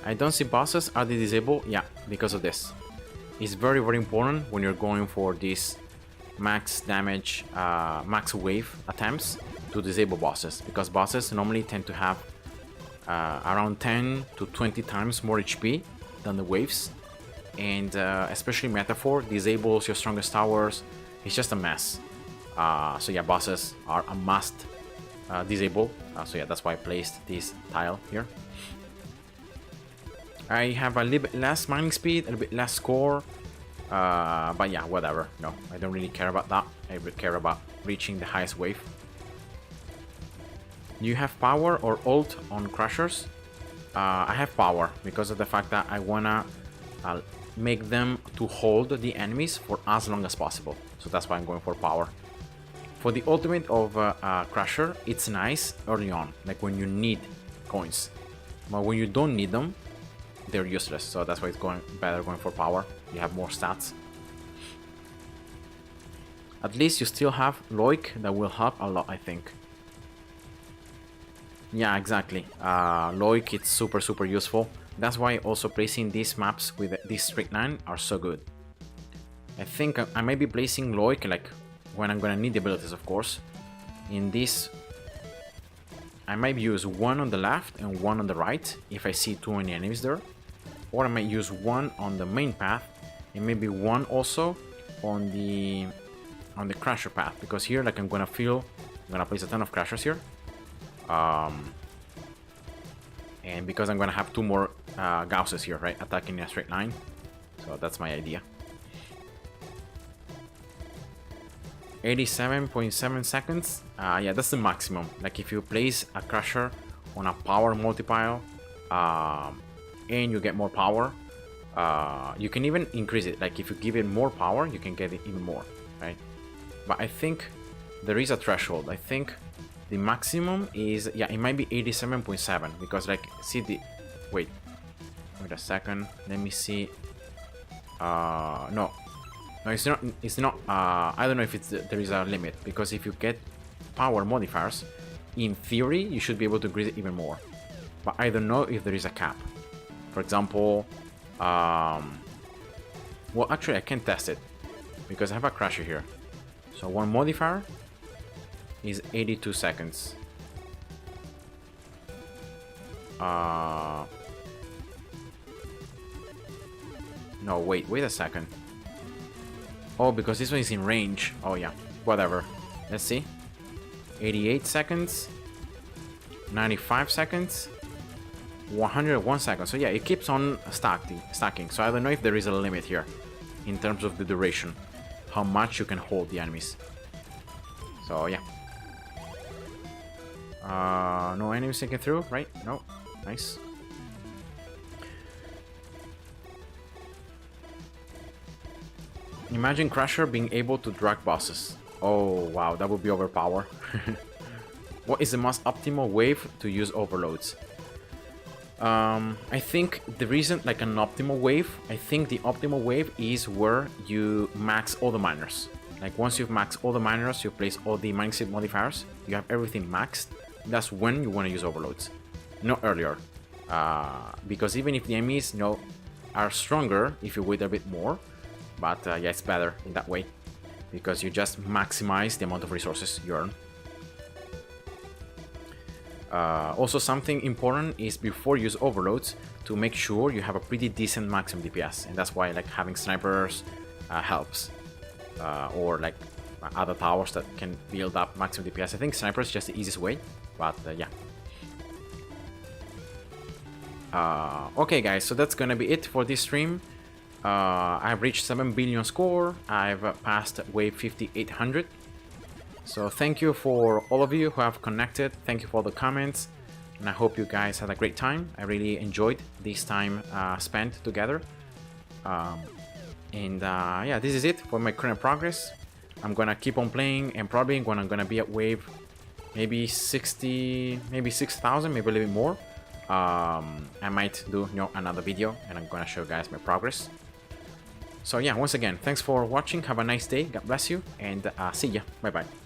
I don't see bosses. Are they disabled? Yeah, because of this. It's very, very important when you're going for these max damage, max wave attempts to disable bosses, because bosses normally tend to have around 10 to 20 times more HP than the waves, and especially Metaphor disables your strongest towers. It's just a mess. So yeah, bosses are a must disable. So yeah, that's why I placed this tile here. I have a little bit less mining speed, a little bit less score, but yeah, whatever. No, I don't really care about that. I care about reaching the highest wave. Do you have power or ult on crushers? I have power because of the fact that I wanna make them to hold the enemies for as long as possible. So that's why I'm going for power. For the ultimate of Crusher, it's nice early on, like when you need coins. But when you don't need them, they're useless. So that's why it's better going for power. You have more stats. At least you still have Loic that will help a lot, I think. Yeah, exactly. Loic, it's super, super useful. That's why also placing these maps with this straight line are so good. I think I might be placing Loic, like, when I'm gonna need the abilities, of course. In this, I might use one on the left and one on the right if I see too many enemies there. Or I might use one on the main path and maybe one also on the crusher path, because here, like, I'm gonna place a ton of crushers here. And because I'm gonna have 2 more Gausses here, right, attacking in a straight line. So that's my idea. 87.7 seconds. Yeah, that's the maximum. Like if you place a Crusher on a power multiplier and you get more power, you can even increase it. Like if you give it more power, you can get it even more, right? But I think there is a threshold. I think the maximum is, yeah, it might be 87.7 because like, see the, wait a second, let me see. No, it's not, I don't know if there is a limit, because if you get power modifiers, in theory, you should be able to increase it even more. But I don't know if there is a cap. For example, well, actually, I can test it, because I have a Crusher here. So one modifier is 82 seconds. No, wait a second. Oh, because this one is in range. Oh yeah, whatever. Let's see. 88 seconds. 95 seconds. 101 seconds. So yeah, it keeps on stacking. So I don't know if there is a limit here in terms of the duration, how much you can hold the enemies. So yeah. No enemies taken through, right? No. Nice. Imagine Crusher being able to drag bosses. Oh wow, that would be overpowered. What is the most optimal wave to use overloads? I think there isn't like an optimal wave. I think the optimal wave is where you max all the miners. Like once you've maxed all the miners, you place all the mining speed modifiers, you have everything maxed, that's when you want to use overloads. Not earlier. Because even if the enemies, you know, are stronger if you wait a bit more, but yeah, it's better in that way, because you just maximize the amount of resources you earn. Also, something important is before you use overloads to make sure you have a pretty decent maximum DPS, and that's why like having snipers helps, or like other towers that can build up maximum DPS. I think snipers is just the easiest way, but yeah. Okay guys, so that's gonna be it for this stream. I've reached 7 billion score. I've passed wave 5800. So thank you for all of you who have connected. Thank you for the comments, and I hope you guys had a great time. I really enjoyed this time spent together. Yeah, this is it for my current progress. I'm gonna keep on playing, and probably when I'm gonna be at wave maybe 60, maybe 6,000, maybe a little bit more, I might do, you know, another video, and I'm gonna show you guys my progress. So yeah, once again, thanks for watching. Have a nice day. God bless you, and see ya. Bye bye.